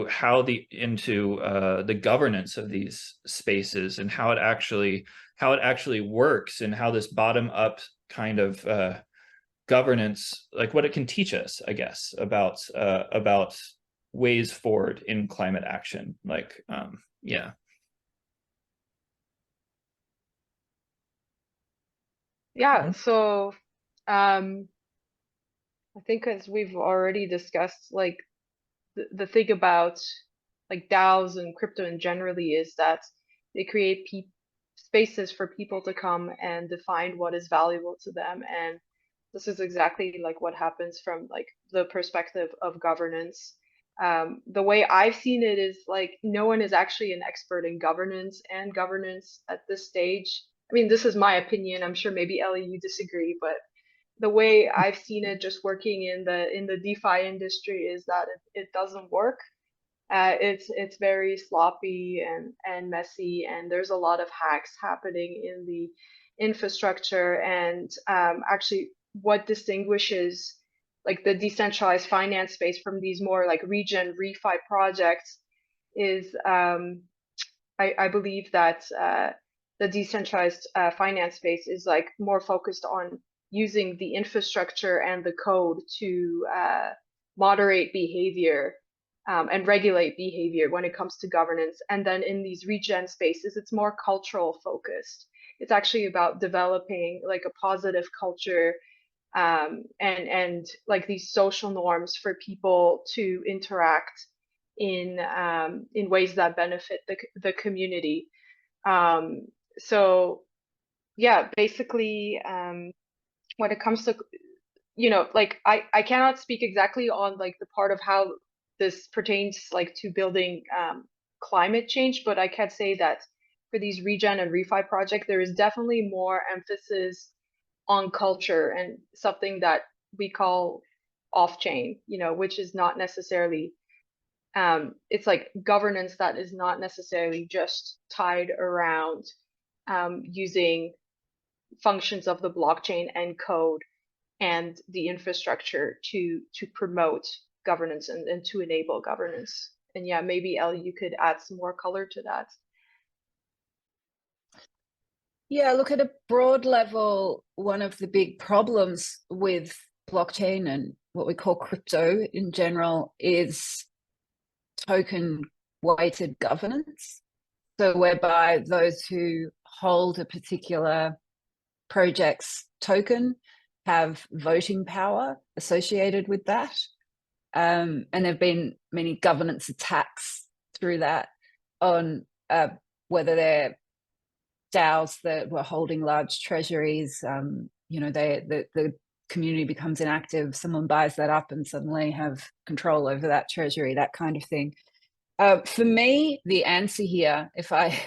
how the governance of these spaces and how it actually works, and how this bottom up kind of governance, like what it can teach us, I guess, about ways forward in climate action. Like, yeah. Yeah, so I think, as we've already discussed, like the thing about like DAOs and crypto in generally is that they create spaces for people to come and define what is valuable to them. And this is exactly like what happens from like the perspective of governance. The way I've seen it is like no one is actually an expert in governance at this stage. I mean, this is my opinion. I'm sure maybe Ellie, you disagree, but the way I've seen it just working in the DeFi industry is that it doesn't work. It's very sloppy and messy, and there's a lot of hacks happening in the infrastructure. And actually, what distinguishes like the decentralized finance space from these more like regen refi projects is I believe that the decentralized finance space is like more focused on using the infrastructure and the code to moderate behavior and regulate behavior when it comes to governance. And then in these regen spaces, it's more cultural focused. It's actually about developing like a positive culture and like these social norms for people to interact in ways that benefit the community. So yeah, basically, when it comes to, you know, like I cannot speak exactly on like the part of how this pertains like to building climate change, but I can say that for these regen and refi projects, there is definitely more emphasis on culture and something that we call off-chain, you know, which is not necessarily it's like governance that is not necessarily just tied around using functions of the blockchain and code and the infrastructure to promote governance and to enable governance. And yeah, maybe Ellie, you could add some more color to that. Yeah, look, at a broad level, one of the big problems with blockchain and what we call crypto in general is token weighted governance. So whereby those who hold a particular project's token have voting power associated with that. And there have been many governance attacks through that on whether they're DAOs that were holding large treasuries. You know, the community becomes inactive, someone buys that up and suddenly have control over that treasury, that kind of thing. For me, the answer here, if I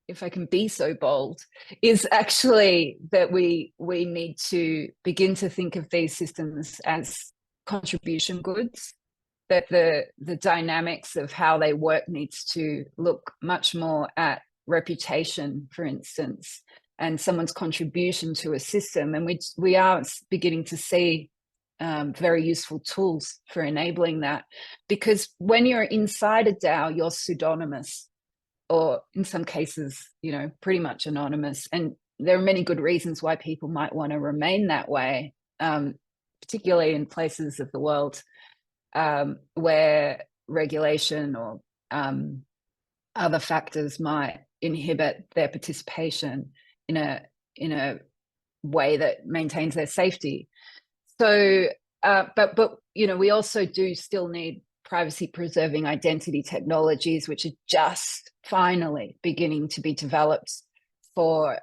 can be so bold, is actually that we need to begin to think of these systems as contribution goods, that the dynamics of how they work needs to look much more at reputation, for instance, and someone's contribution to a system. And we are beginning to see very useful tools for enabling that, because when you're inside a DAO, you're pseudonymous, or in some cases, you know, pretty much anonymous. And there are many good reasons why people might want to remain that way, particularly in places of the world where regulation or other factors might inhibit their participation in a way that maintains their safety. So, but you know, we also do still need privacy preserving identity technologies, which are just finally beginning to be developed for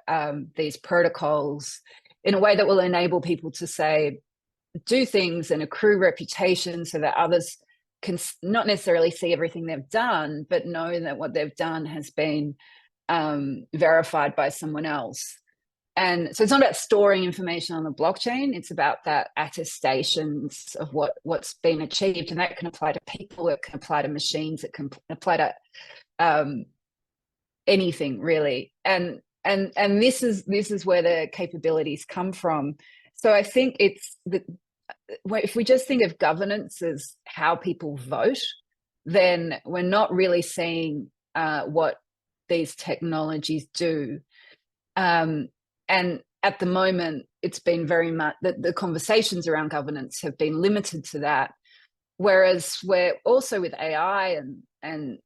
these protocols in a way that will enable people to say, do things and accrue reputation so that others can not necessarily see everything they've done, but know that what they've done has been verified by someone else. And so it's not about storing information on the blockchain, it's about that attestations of what's been achieved. And that can apply to people, it can apply to machines, it can apply to anything really. And this is where the capabilities come from. So I think it's if we just think of governance as how people vote, then we're not really seeing what these technologies do. And at the moment, it's been very much that the conversations around governance have been limited to that. Whereas we're also with AI and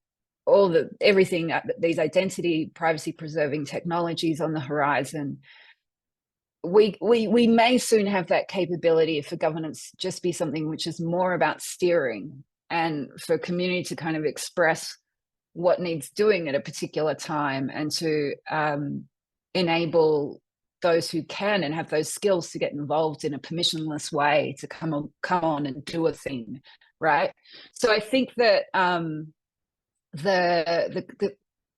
all everything, these identity privacy preserving technologies on the horizon, we may soon have that capability for governance just be something which is more about steering, and for community to kind of express what needs doing at a particular time, and to enable those who can and have those skills to get involved in a permissionless way to come on and do a thing, right? So I think that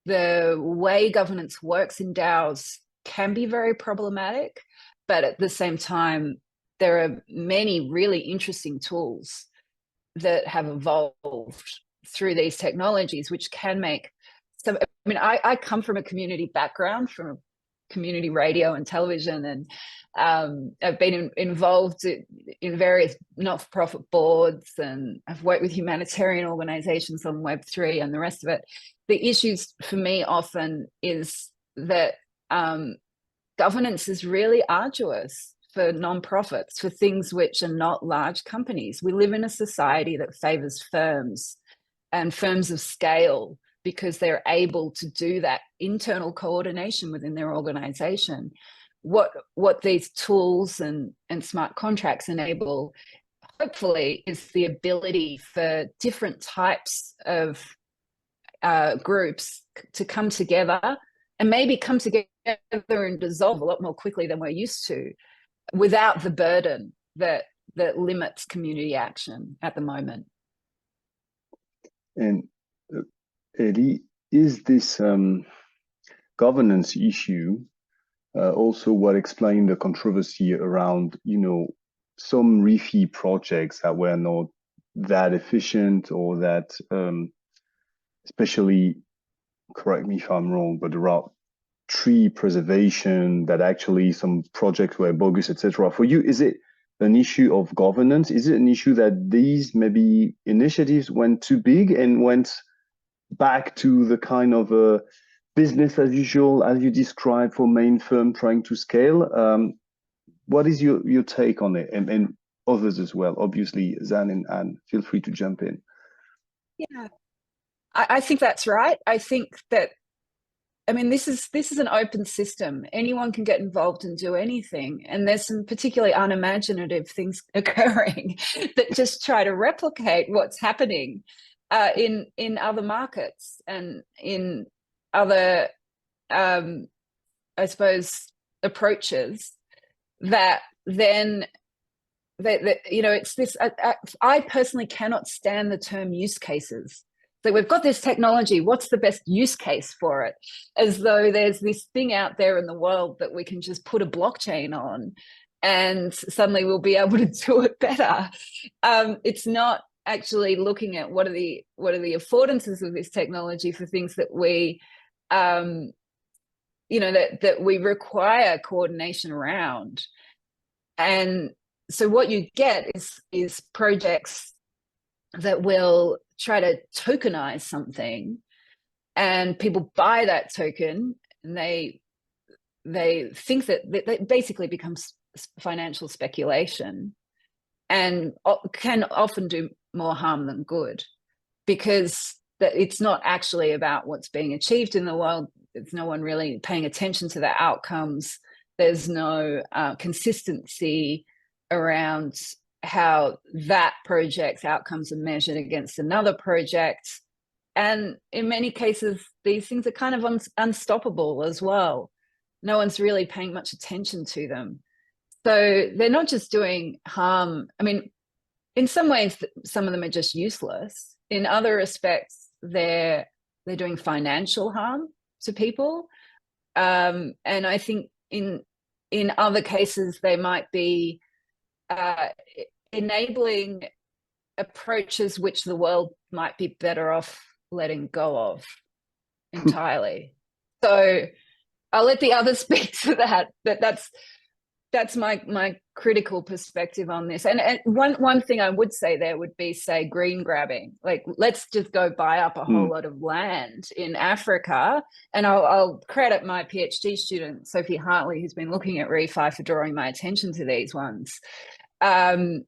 the way governance works in DAOs can be very problematic, but at the same time, there are many really interesting tools that have evolved through these technologies, which can make some. I mean, I come from a community background, from community radio and television, and I've been involved in various not-for-profit boards, and I've worked with humanitarian organizations on Web3 and the rest of it. The issues for me often is that governance is really arduous for nonprofits, for things which are not large companies. We live in a society that favors firms and firms of scale, because they're able to do that internal coordination within their organization. What these tools and smart contracts enable, hopefully, is the ability for different types of groups to come together, and maybe come together and dissolve a lot more quickly than we're used to, without the burden that limits community action at the moment. And Ellie, is this governance issue also what explained the controversy around, some RIFI projects that were not that efficient, or that, especially, correct me if I'm wrong, but around tree preservation, that actually some projects were bogus, etc. For you, is it an issue of governance? Is it an issue that these maybe initiatives went too big and went back to the kind of business as usual, as you described, for main firm trying to scale? What is your take on it, and others as well? Obviously, Zane and Anne, feel free to jump in. Yeah, I think that's right. I think that, I mean, this is an open system. Anyone can get involved and do anything. And there's some particularly unimaginative things occurring that just try to replicate what's happening in other markets and in other, I suppose, approaches that then, it's this, I personally cannot stand the term use cases. So we've got this technology, what's the best use case for it? As though there's this thing out there in the world that we can just put a blockchain on and suddenly we'll be able to do it better. It's not actually looking at what are the affordances of this technology for things that we, that we require coordination around. And so what you get is projects that will try to tokenize something, and people buy that token, and they think that basically becomes financial speculation, and can often do more harm than good, because it's not actually about what's being achieved in the world. There's no one really paying attention to the outcomes. There's no consistency around how that project's outcomes are measured against another project. And in many cases, these things are kind of unstoppable as well. No one's really paying much attention to them. So they're not just doing harm. I mean, in some ways, some of them are just useless. In other respects, they're doing financial harm to people. And I think in other cases, they might be enabling approaches which the world might be better off letting go of entirely. So I'll let the others speak to that, but that's my critical perspective on this. And one thing I would say there would be, say, green grabbing. Like, let's just go buy up a whole lot of land in Africa. And I'll credit my PhD student, Sophie Hartley, who's been looking at REFI, for drawing my attention to these ones. Go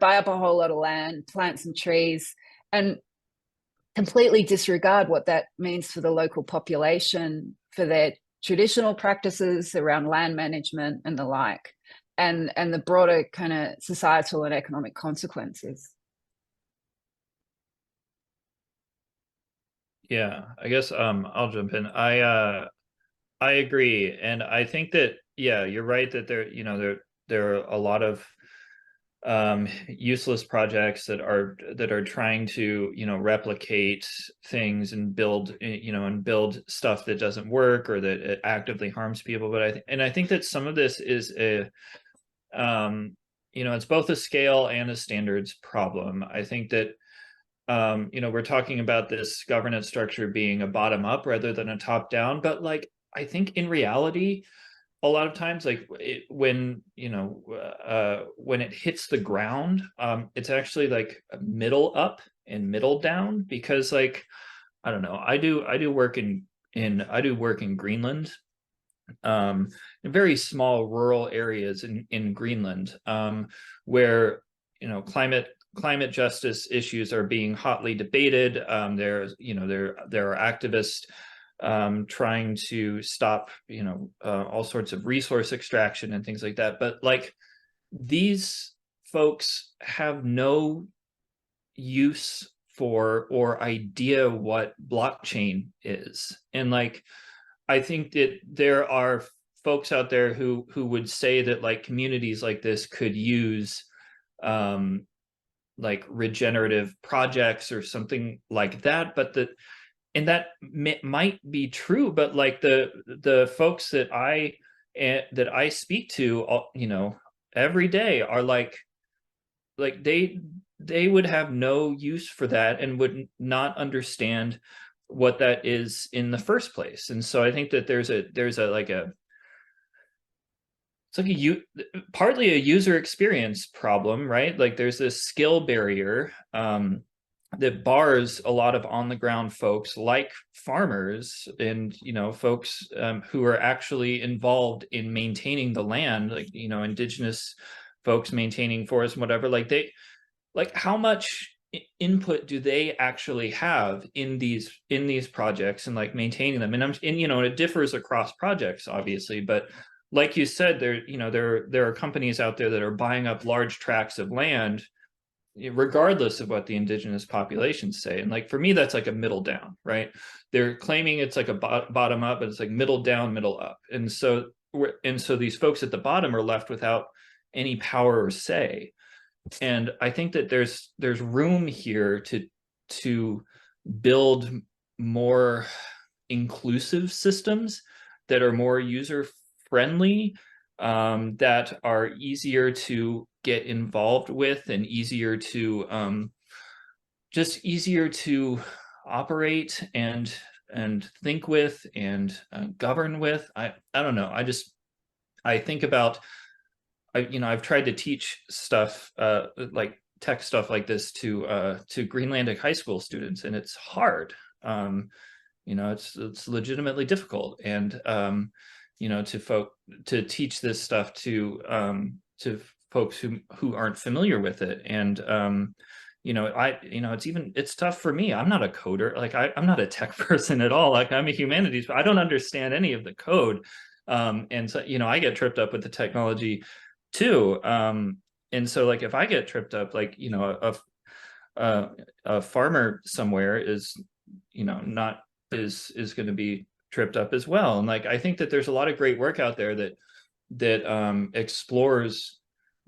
buy up a whole lot of land, plant some trees, and completely disregard what that means for the local population, for their traditional practices around land management and the like, and the broader kind of societal and economic consequences. Yeah, I guess I'll jump in. I agree, and I think that, yeah, you're right that there are a lot of useless projects that are trying to replicate things and build stuff that doesn't work, or that it actively harms people. But I think that some of this is it's both a scale and a standards problem. I think that we're talking about this governance structure being a bottom up rather than a top down, but like, I think in reality, a lot of times, like when it hits the ground, it's actually like middle up and middle down, because like, I don't know, I do work in Greenland, in very small rural areas in Greenland, where climate justice issues are being hotly debated. There are activists trying to stop all sorts of resource extraction and things like that. But like, these folks have no use for or idea what blockchain is. And like, I think that there are folks out there who would say that like communities like this could use like regenerative projects or something like that, but that might be true, but like the folks that I speak to, every day are like they would have no use for that and would not understand what that is in the first place. And so I think that there's partly a user experience problem, right? Like there's this skill barrier that bars a lot of on the ground folks like farmers and folks who are actually involved in maintaining the land, like indigenous folks maintaining forests and whatever. Like how much input do they actually have in these projects and like maintaining them? And it differs across projects, obviously, but like you said, there are companies out there that are buying up large tracts of land regardless of what the indigenous populations say. And like, for me, that's like a middle down, right? They're claiming it's like a bottom up, but it's like middle down, middle up. And so these folks at the bottom are left without any power or say. And I think that there's room here to build more inclusive systems that are more user friendly, that are easier to get involved with and easier to just easier to operate and think with and govern with. I don't know. I think about, I've tried to teach stuff like tech stuff like this to Greenlandic high school students, and it's hard. It's legitimately difficult, and to teach this stuff to folks who aren't familiar with it. And it's tough for me. I'm not a coder. Like I'm not a tech person at all. Like I'm a humanities, but I don't understand any of the code. And so I get tripped up with the technology too. And so like if I get tripped up, like a farmer somewhere is not is going to be tripped up as well. And like I think that there's a lot of great work out there that explores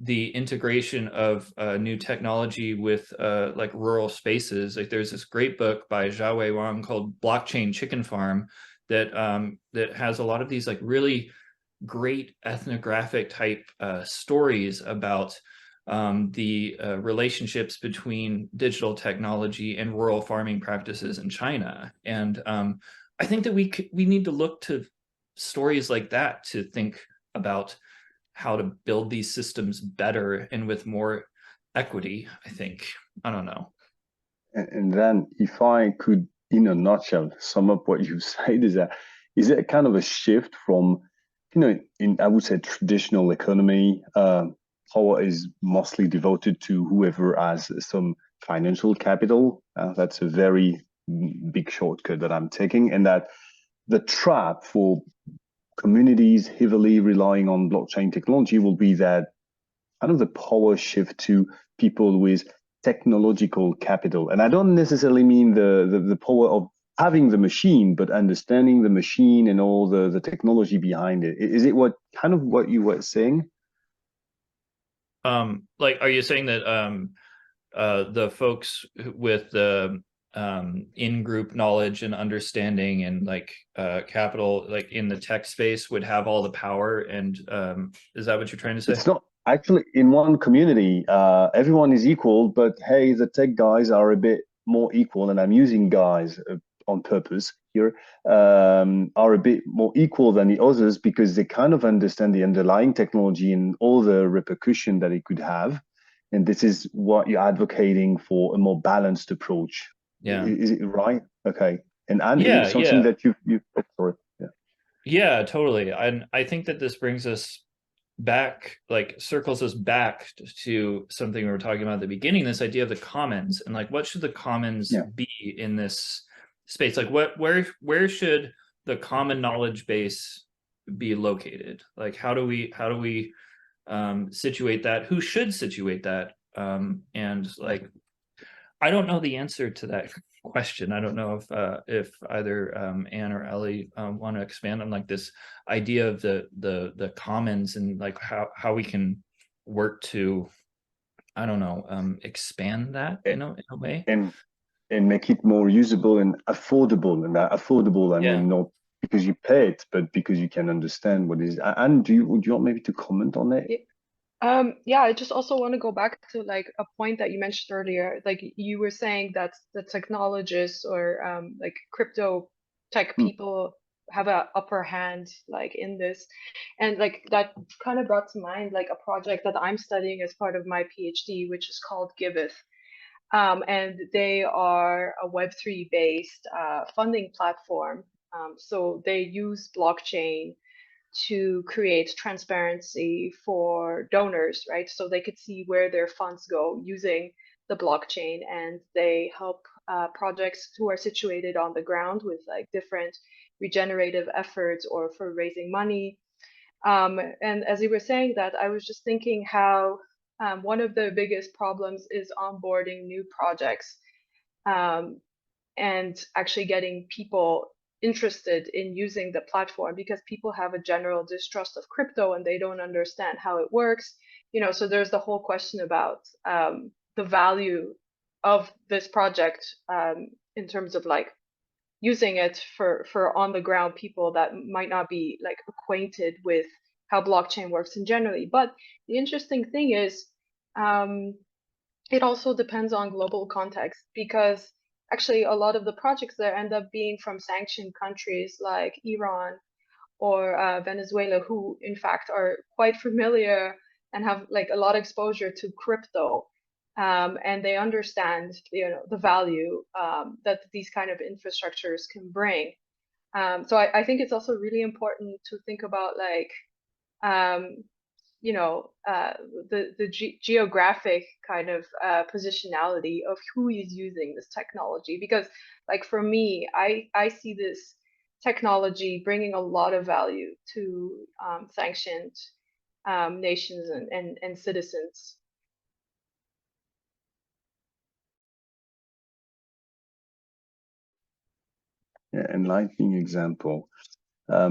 the integration of new technology with like rural spaces. Like there's this great book by Xiaowei Wang called Blockchain Chicken Farm that has a lot of these like really great ethnographic type stories about the relationships between digital technology and rural farming practices in China. And I think that we need to look to stories like that to think about how to build these systems better and with more equity, I think. I don't know. And then if I could, in a nutshell, sum up what you said, is that kind of a shift from, in, I would say, traditional economy, power is mostly devoted to whoever has some financial capital. That's a very big shortcut that I'm taking, and that the trap for communities heavily relying on blockchain technology will be that kind of the power shift to people with technological capital. And I don't necessarily mean the power of having the machine, but understanding the machine and all the technology behind it. Is it what you were saying? Like, are you saying that the folks with the in-group knowledge and understanding and like capital, like in the tech space, would have all the power? And is that what you're trying to say? It's not actually in one community. Everyone is equal, but hey, the tech guys are a bit more equal, and I'm using guys on purpose here, are a bit more equal than the others because they kind of understand the underlying technology and all the repercussion that it could have. And this is what you're advocating for, a more balanced approach. Yeah. Is it right? Okay. And Yeah, something that you've sorry. Yeah. Yeah, totally. And I think that this brings us back, like circles us back to something we were talking about at the beginning, this idea of the commons, and like what should the commons be in this space? Like where should the common knowledge base be located? Like how do we situate that? Who should situate that? And like I don't know the answer to that question. I don't know if either Anne or Ellie want to expand on like this idea of the commons and like how we can work to, I don't know, expand that, in a way, and make it more usable and affordable. And affordable, I mean, not because you pay it, but because you can understand what it is. And do you want maybe to comment on that? Yeah, I just also want to go back to like a point that you mentioned earlier. Like you were saying that the technologists or like crypto tech people have an upper hand like in this, and like that kind of brought to mind like a project that I'm studying as part of my PhD, which is called Giveth. And they are a Web3 based funding platform. So they use blockchain to create transparency for donors, right? So they could see where their funds go using the blockchain, and they help projects who are situated on the ground with like different regenerative efforts or for raising money. And as you were saying that, I was just thinking how one of the biggest problems is onboarding new projects and actually getting people interested in using the platform, because people have a general distrust of crypto and they don't understand how it works. So there's the whole question about the value of this project in terms of like using it for on the ground people that might not be like acquainted with how blockchain works in generally. But the interesting thing is it also depends on global context, because actually a lot of the projects there end up being from sanctioned countries like Iran or Venezuela, who in fact are quite familiar and have like a lot of exposure to crypto. And they understand, the value that these kind of infrastructures can bring. So I think it's also really important to think about like, the geographic kind of positionality of who is using this technology. Because like for me, I see this technology bringing a lot of value to sanctioned nations and citizens. Yeah, enlightening example. I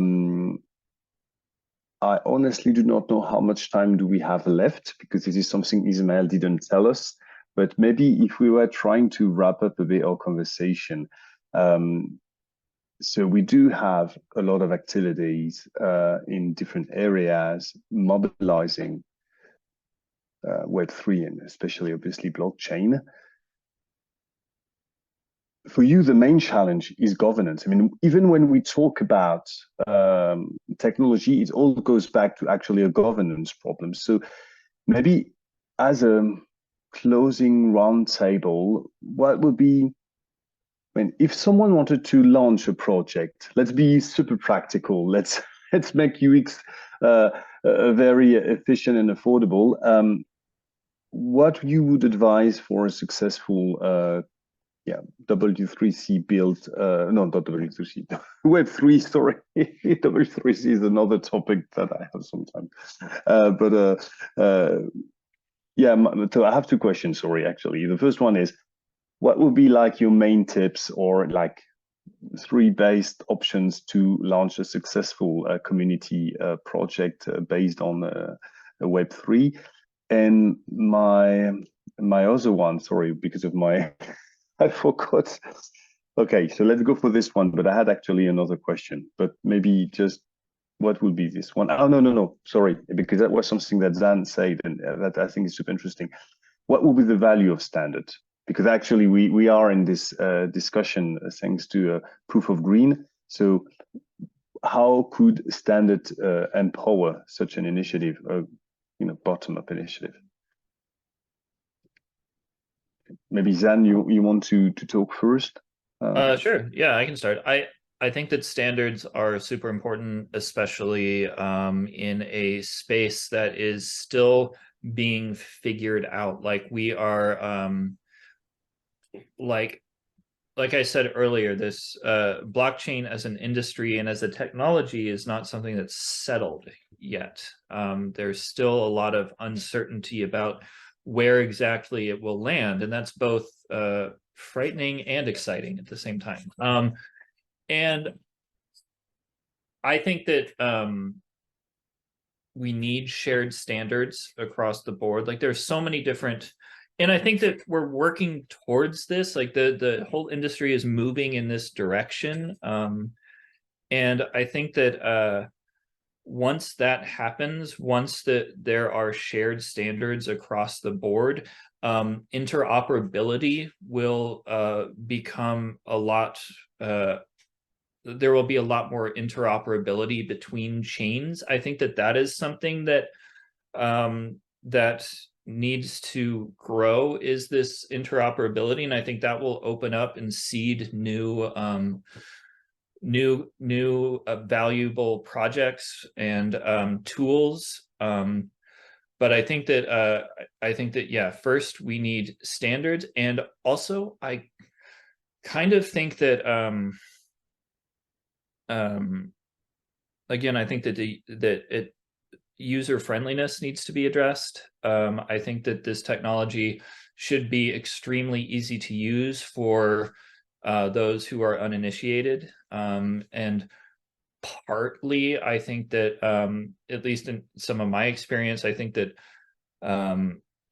honestly do not know how much time do we have left, because this is something Ismael didn't tell us. But maybe if we were trying to wrap up a bit our conversation, so we do have a lot of activities in different areas mobilizing Web3 and especially obviously blockchain. For you, the main challenge is governance. I mean, even when we talk about technology, it all goes back to actually a governance problem. So maybe as a closing roundtable, what would be, I mean, if someone wanted to launch a project, let's be super practical. Let's make UX very efficient and affordable. What you would advise for a successful W3C build, no, not W3C, Web3, sorry. W3C is another topic that I have sometimes. So I have two questions, sorry, actually. The first one is, what would be like your main tips or like 3 based options to launch a successful community project based on Web3? And my other one, sorry, because of my I forgot. Okay, so let's go for this one, but I had actually another question, but maybe just what would be this one? Oh, no, sorry, because that was something that Zane said, and that I think is super interesting. What would be the value of standard? because actually we are in this discussion thanks to Proof of Green. So how could Standard empower such an initiative, bottom-up initiative? Maybe Zane, you want to talk first? Sure. Yeah, I can start. I think that standards are super important, especially in a space that is still being figured out. Like we are, like I said earlier, this blockchain as an industry and as a technology is not something that's settled yet. There's still a lot of uncertainty about where exactly it will land, and that's both frightening and exciting at the same time. And I think that we need shared standards across the board. Like there's so many different, and I think that we're working towards this. Like the whole industry is moving in this direction. And I think that once that happens, once there are shared standards across the board, interoperability will become a lot, there will be a lot more interoperability between chains. I think that is something that that needs to grow, is this interoperability, and I think that will open up and seed new valuable projects and tools. But I think that yeah, first we need standards, and also I kind of think that again, I think that user friendliness needs to be addressed. I think that this technology should be extremely easy to use for those who are uninitiated. And partly, I think that, at least in some of my experience, I think that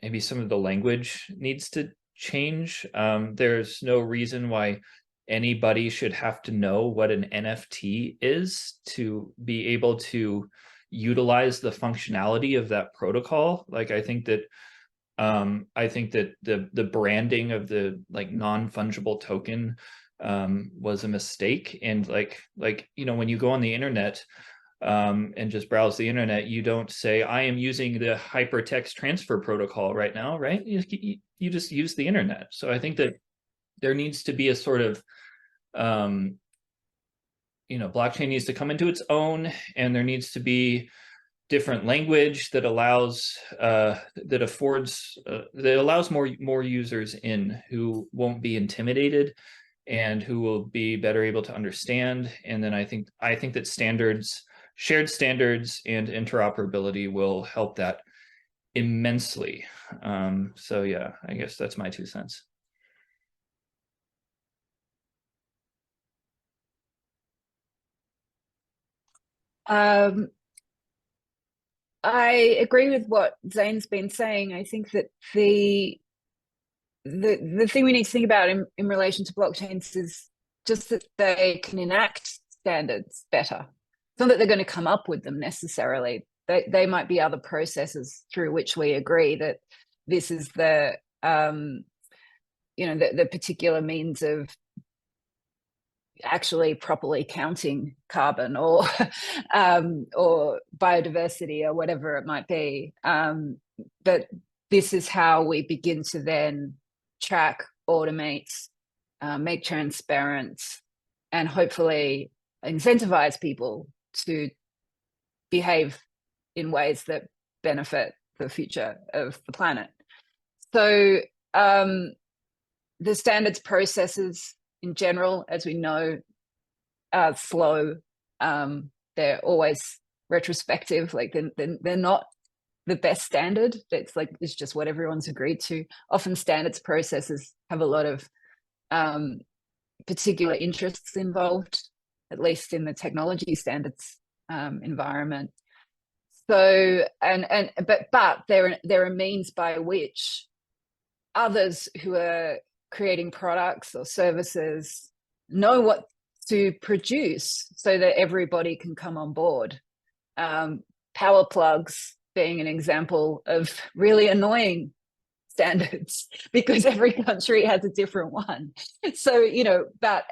maybe some of the language needs to change. There's no reason why anybody should have to know what an NFT is to be able to utilize the functionality of that protocol. Like I think that the branding of the like non-fungible token was a mistake. And like when you go on the internet and just browse the internet, you don't say, I am using the hypertext transfer protocol right now, right? You just use the internet. So I think that there needs to be a sort of blockchain needs to come into its own, and there needs to be different language that allows that allows more users in who won't be intimidated and who will be better able to understand. And then I think that shared standards and interoperability will help that immensely. So yeah, I guess that's my 2 cents. I agree with what Zane's been saying. I think that the thing we need to think about in relation to blockchains is just that they can enact standards better. It's not that they're going to come up with them necessarily. They might be other processes through which we agree that this is the the particular means of actually properly counting carbon or biodiversity or whatever it might be. But this is how we begin to then track, automate, make transparent, and hopefully incentivize people to behave in ways that benefit the future of the planet. So the standards processes in general, as we know, are slow. They're always retrospective. Like they're not the best standard. It's just what everyone's agreed to. Often standards processes have a lot of particular interests involved, at least in the technology standards environment. So but there are means by which others who are creating products or services know what to produce so that everybody can come on board. Power plugs being an example of really annoying standards because every country has a different one. So, you know, but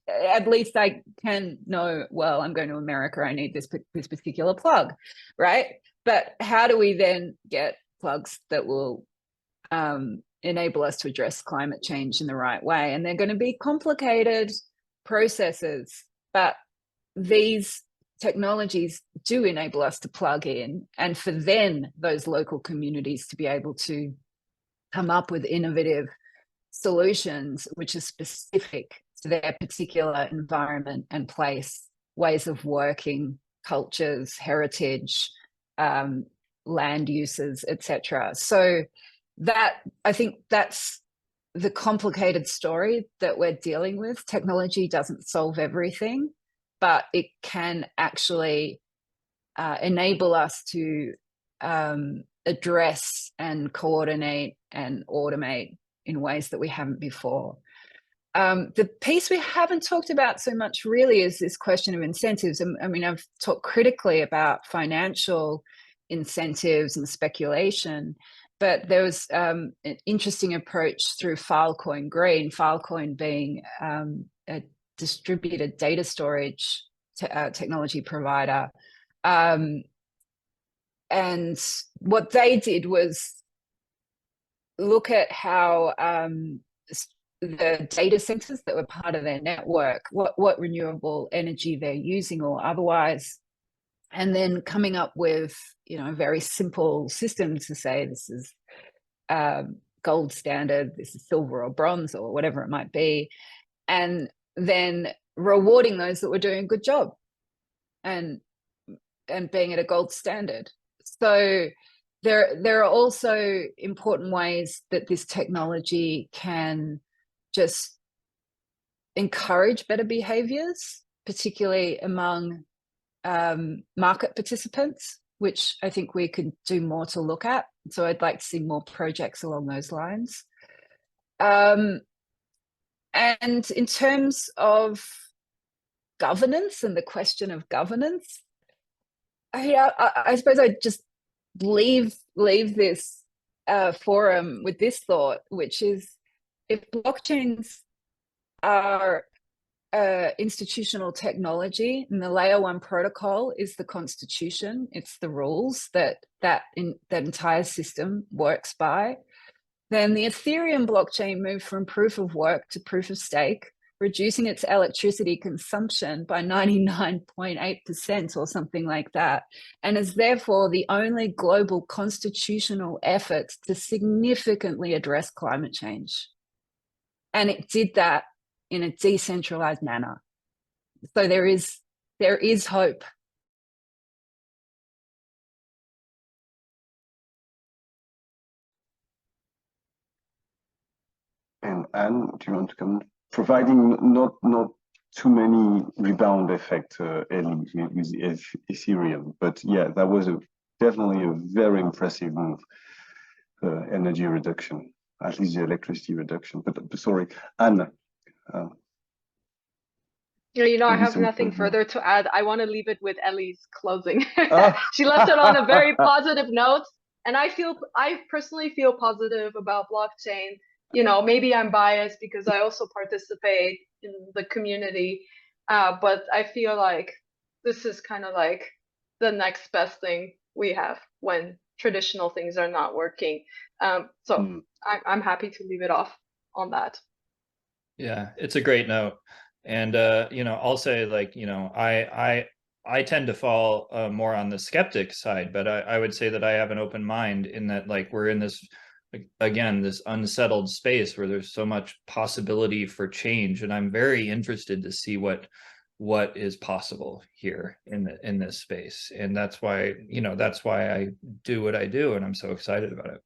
at least I can know, well, I'm going to America, I need this particular plug, right? But how do we then get plugs that will enable us to address climate change in the right way? And they're going to be complicated processes, but these technologies do enable us to plug in, and for then those local communities to be able to come up with innovative solutions which are specific to their particular environment and place, ways of working, cultures, heritage, land uses, etc. So that, I think that's the complicated story that we're dealing with. Technology doesn't solve everything, but it can actually enable us to address and coordinate and automate in ways that we haven't before. The piece we haven't talked about so much really is this question of incentives. I mean, I've talked critically about financial incentives and speculation, but there was an interesting approach through Filecoin Green, Filecoin being a distributed data storage technology provider. And what they did was look at how the data centers that were part of their network, what renewable energy they're using or otherwise, and then coming up with, you know, a very simple system to say this is gold standard, this is silver or bronze or whatever it might be, and then rewarding those that were doing a good job and being at a gold standard. So there are also important ways that this technology can just encourage better behaviors, particularly among market participants, which I think we could do more to look at. So I'd like to see more projects along those lines. And in terms of governance and the question of governance, I suppose I'd just leave this forum with this thought, which is, if blockchains are institutional technology and the layer 1 protocol is the constitution, it's the rules that entire system works by, then the Ethereum blockchain moved from proof of work to proof of stake, reducing its electricity consumption by 99.8% or something like that, and is therefore the only global constitutional effort to significantly address climate change. And it did that in a decentralized manner. So there is hope. And Anne, do you want to come? Providing not too many rebound effect, Ellie, with Ethereum, but yeah, that was definitely a very impressive move. Energy reduction, at least the electricity reduction. But sorry, Anne. You know, I have nothing further to add. I want to leave it with Ellie's closing. She left it on a very positive note, and I personally feel positive about blockchain. You know, maybe I'm biased because I also participate in the community, but I feel like this is kind of like the next best thing we have when traditional things are not working. So I'm happy to leave it off on that. Yeah, it's a great note. And you know, I'll say, like, you know, I tend to fall more on the skeptic side, but I would say that I have an open mind in that, like, we're in this, again, this unsettled space where there's so much possibility for change, and I'm very interested to see what is possible here in this space. And that's why, you know, that's why I do what I do, and I'm so excited about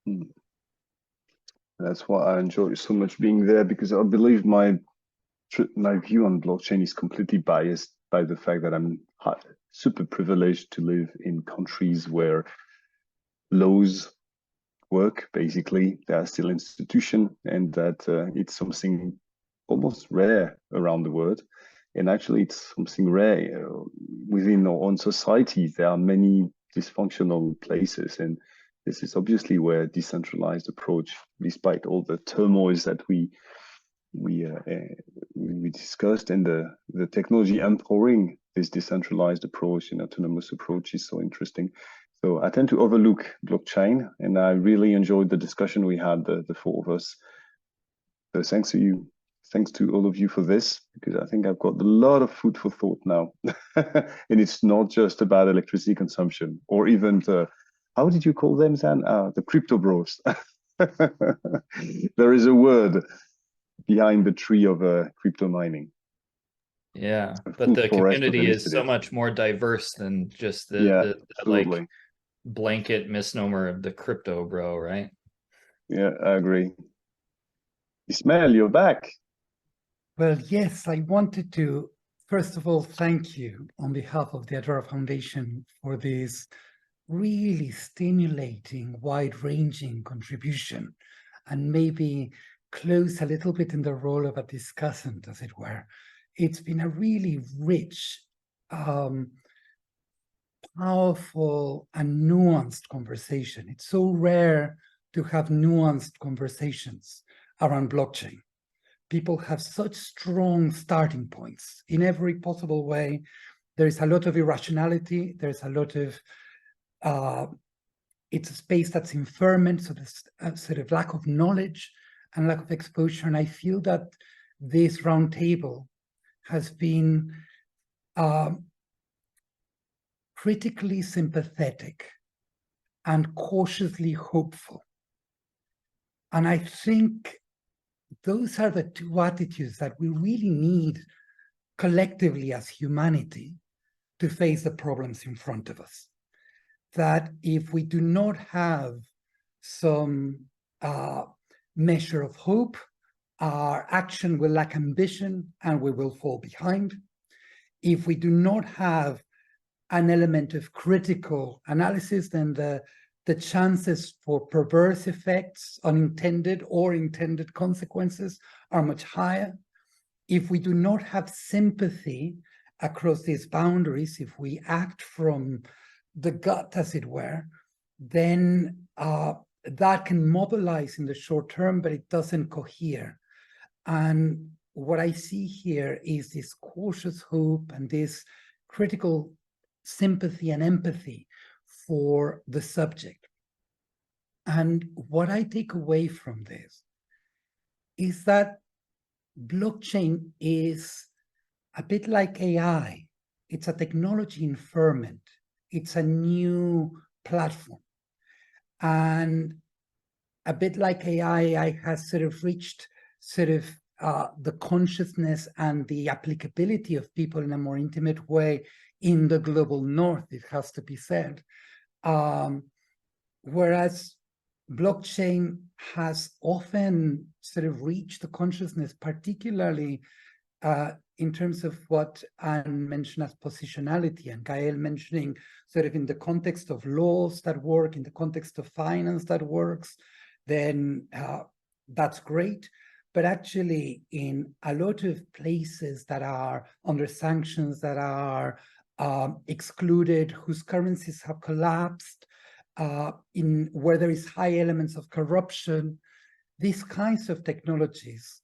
it. That's why I enjoy so much being there, because I believe my view on blockchain is completely biased by the fact that I'm super privileged to live in countries where laws work. Basically, they are still institutions, and that it's something almost rare around the world. And actually, it's something rare within our own societies. There are many dysfunctional places, and this is obviously where decentralized approach, despite all the turmoils that we discussed, and the technology empowering this decentralized approach and autonomous approach is so interesting. So I tend to overlook blockchain, and I really enjoyed the discussion we had, the four of us. So thanks to you. Thanks to all of you for this, because I think I've got a lot of food for thought now. And it's not just about electricity consumption, or even the, how did you call them, Zane? The crypto bros. There is a word behind the tree of crypto mining. Yeah, but the community is so much more diverse than just the like blanket misnomer of the crypto bro, right? Yeah, I agree. Ismael, you're back. Well, yes, I wanted to, first of all, thank you on behalf of the Adora Foundation for this really stimulating, wide-ranging contribution, and maybe close a little bit in the role of a discussant, as it were. It's been a really rich, powerful, and nuanced conversation. It's so rare to have nuanced conversations around blockchain. People have such strong starting points in every possible way. There is a lot of irrationality. There's a lot of, it's a space that's in ferment, so there's a sort of lack of knowledge and lack of exposure. And I feel that this roundtable has been critically sympathetic and cautiously hopeful. And I think those are the two attitudes that we really need collectively as humanity to face the problems in front of us. That if we do not have some measure of hope, our action will lack ambition and we will fall behind. If we do not have an element of critical analysis, then the chances for perverse effects, unintended or intended consequences are much higher. If we do not have sympathy across these boundaries, if we act from the gut, as it were, then that can mobilize in the short term, but it doesn't cohere. And what I see here is this cautious hope and this critical sympathy and empathy for the subject. And what I take away from this is that blockchain is a bit like AI. It's a technology in ferment. It's a new platform. And a bit like AI has sort of reached the consciousness and the applicability of people in a more intimate way in the global north, it has to be said. Whereas blockchain has often sort of reached the consciousness, particularly in terms of what Anne mentioned as positionality, and Gael mentioning sort of in the context of laws that work, in the context of finance that works, then that's great. But actually in a lot of places that are under sanctions, that are excluded, whose currencies have collapsed, in where there is high elements of corruption, these kinds of technologies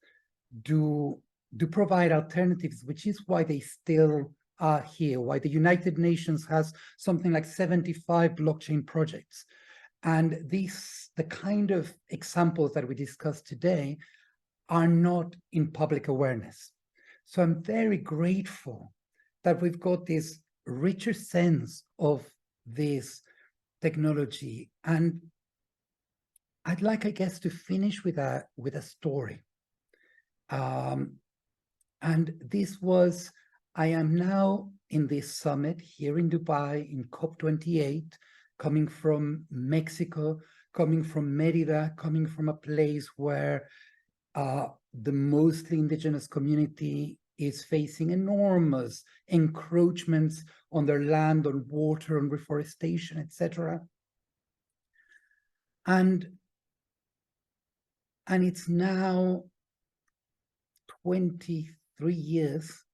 do provide alternatives, which is why they still are here, why the United Nations has something like 75 blockchain projects. And the kind of examples that we discussed today are not in public awareness. So I'm very grateful that we've got this richer sense of this technology. And I'd like, I guess, to finish with a story. And this was, I am now in this summit here in Dubai in COP28, coming from Mexico, coming from Merida, coming from a place where the mostly indigenous community is facing enormous encroachments on their land, on water, on reforestation, etc. And it's now 23 years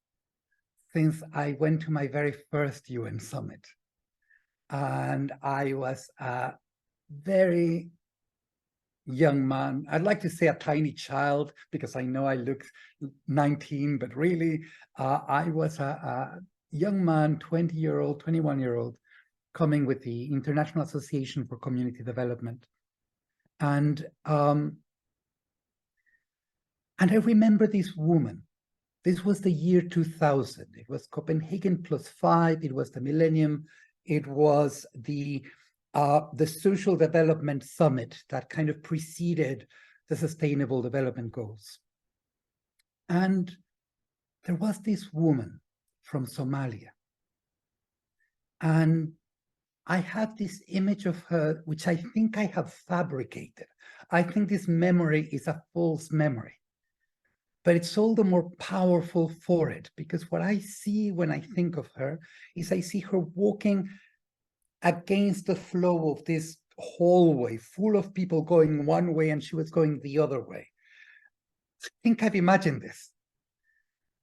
since I went to my very first UN summit. And I was a very young man. I'd like to say a tiny child because I know I look 19, but really I was a young man, 20-year-old, 21-year-old, coming with the International Association for Community Development. And I remember this woman. This was the year 2000. It was Copenhagen +5. It was the millennium. It was the Social Development Summit that kind of preceded the Sustainable Development Goals. And there was this woman from Somalia. And I have this image of her, which I think I have fabricated. I think this memory is a false memory. But it's all the more powerful for it, because what I see when I think of her is I see her walking against the flow of this hallway full of people going one way and she was going the other way. I think I've imagined this,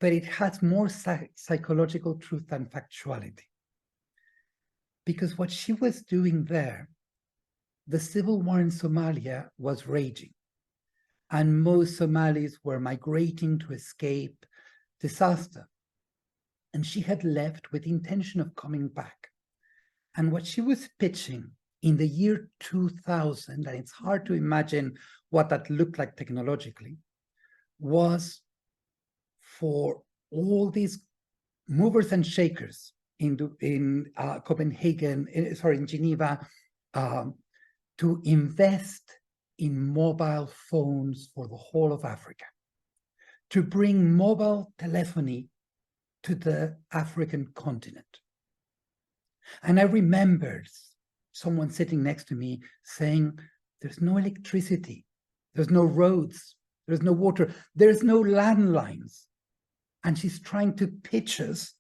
but it has more psychological truth than factuality. Because what she was doing there, the civil war in Somalia was raging, and most Somalis were migrating to escape disaster. And she had left with the intention of coming back. And what she was pitching in the year 2000, and it's hard to imagine what that looked like technologically, was for all these movers and shakers in Copenhagen, in Geneva, to invest in mobile phones for the whole of Africa, to bring mobile telephony to the African continent. And I remembered someone sitting next to me saying, there's no electricity, there's no roads, there's no water, there's no landlines. And she's trying to pitch us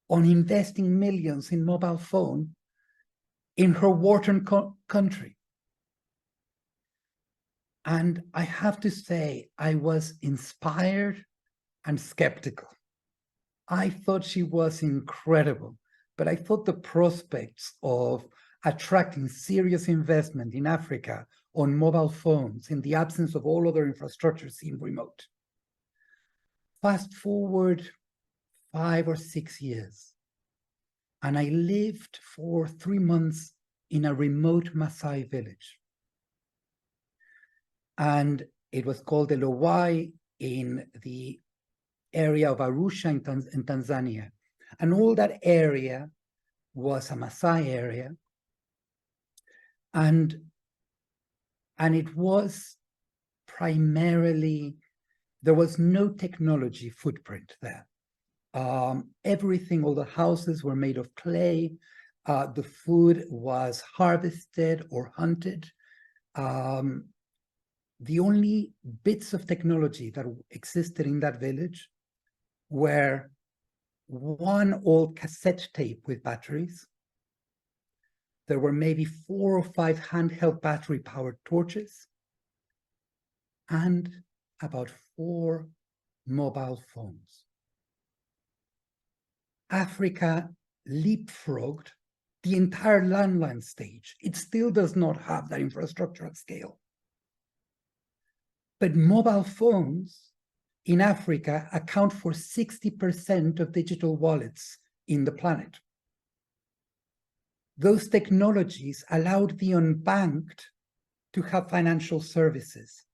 on investing millions in mobile phone in her war-torn country. And I have to say, I was inspired and skeptical. I thought she was incredible, but I thought the prospects of attracting serious investment in Africa on mobile phones in the absence of all other infrastructure seemed remote. Fast forward 5 or 6 years, and I lived for 3 months in a remote Maasai village. And it was called the Lowai in the area of Arusha in Tanzania. And all that area was a Maasai area. And it was primarily, there was no technology footprint there. Everything, all the houses were made of clay. The food was harvested or hunted. The only bits of technology that existed in that village were one old cassette tape with batteries. There were maybe 4 or 5 handheld battery-powered torches, and about 4 mobile phones. Africa leapfrogged the entire landline stage. It still does not have that infrastructure at scale. But mobile phones in Africa account for 60% of digital wallets in the planet. Those technologies allowed the unbanked to have financial services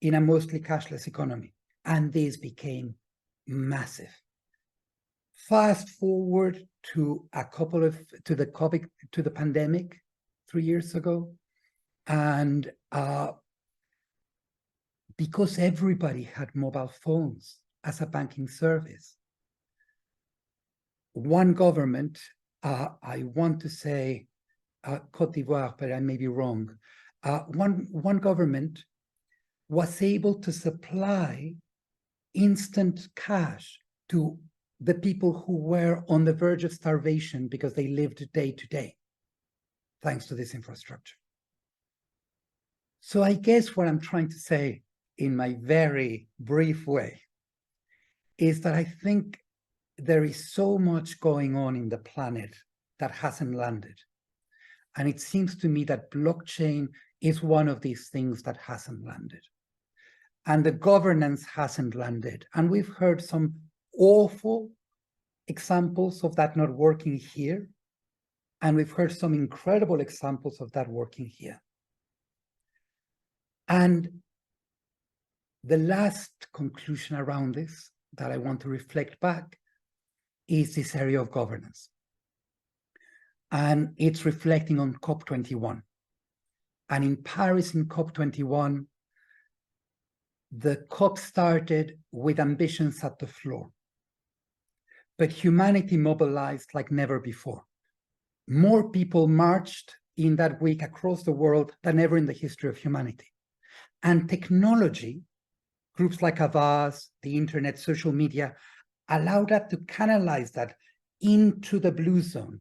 in a mostly cashless economy, and this became massive. Fast forward to the pandemic 3 years ago, and because everybody had mobile phones as a banking service, one government, I want to say Côte d'Ivoire, but I may be wrong, one government was able to supply instant cash to the people who were on the verge of starvation because they lived day to day, thanks to this infrastructure. So I guess what I'm trying to say in my very brief way is that I think there is so much going on in the planet that hasn't landed. And it seems to me that blockchain is one of these things that hasn't landed. And the governance hasn't landed. And we've heard some awful examples of that not working here. And we've heard some incredible examples of that working here. And the last conclusion around this that I want to reflect back is this area of governance. And it's reflecting on COP21. And in Paris in COP21, the COP started with ambitions at the floor. But humanity mobilized like never before. More people marched in that week across the world than ever in the history of humanity. And technology, groups like Avaz, the internet, social media, allowed us to canalize that into the blue zone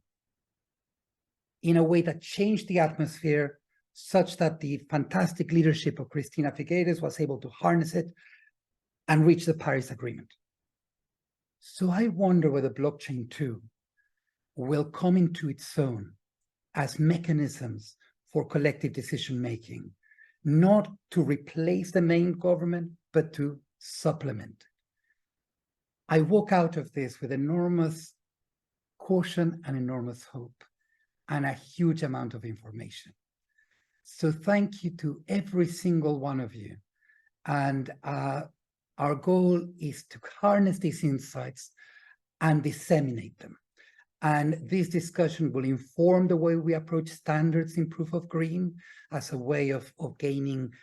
in a way that changed the atmosphere such that the fantastic leadership of Cristina Figueres was able to harness it and reach the Paris Agreement. So I wonder whether blockchain too will come into its own as mechanisms for collective decision-making, not to replace the main government, but to supplement. I walk out of this with enormous caution and enormous hope and a huge amount of information. So thank you to every single one of you. And our goal is to harness these insights and disseminate them. And this discussion will inform the way we approach standards in proof of green as a way of gaining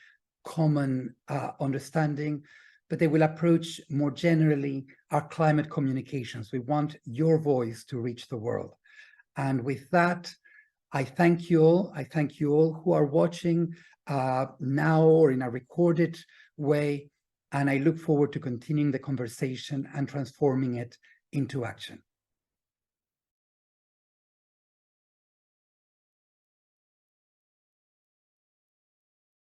common understanding, but they will approach more generally our climate communications. We want your voice to reach the world. And with that, I thank you all. I thank you all who are watching now or in a recorded way. And I look forward to continuing the conversation and transforming it into action.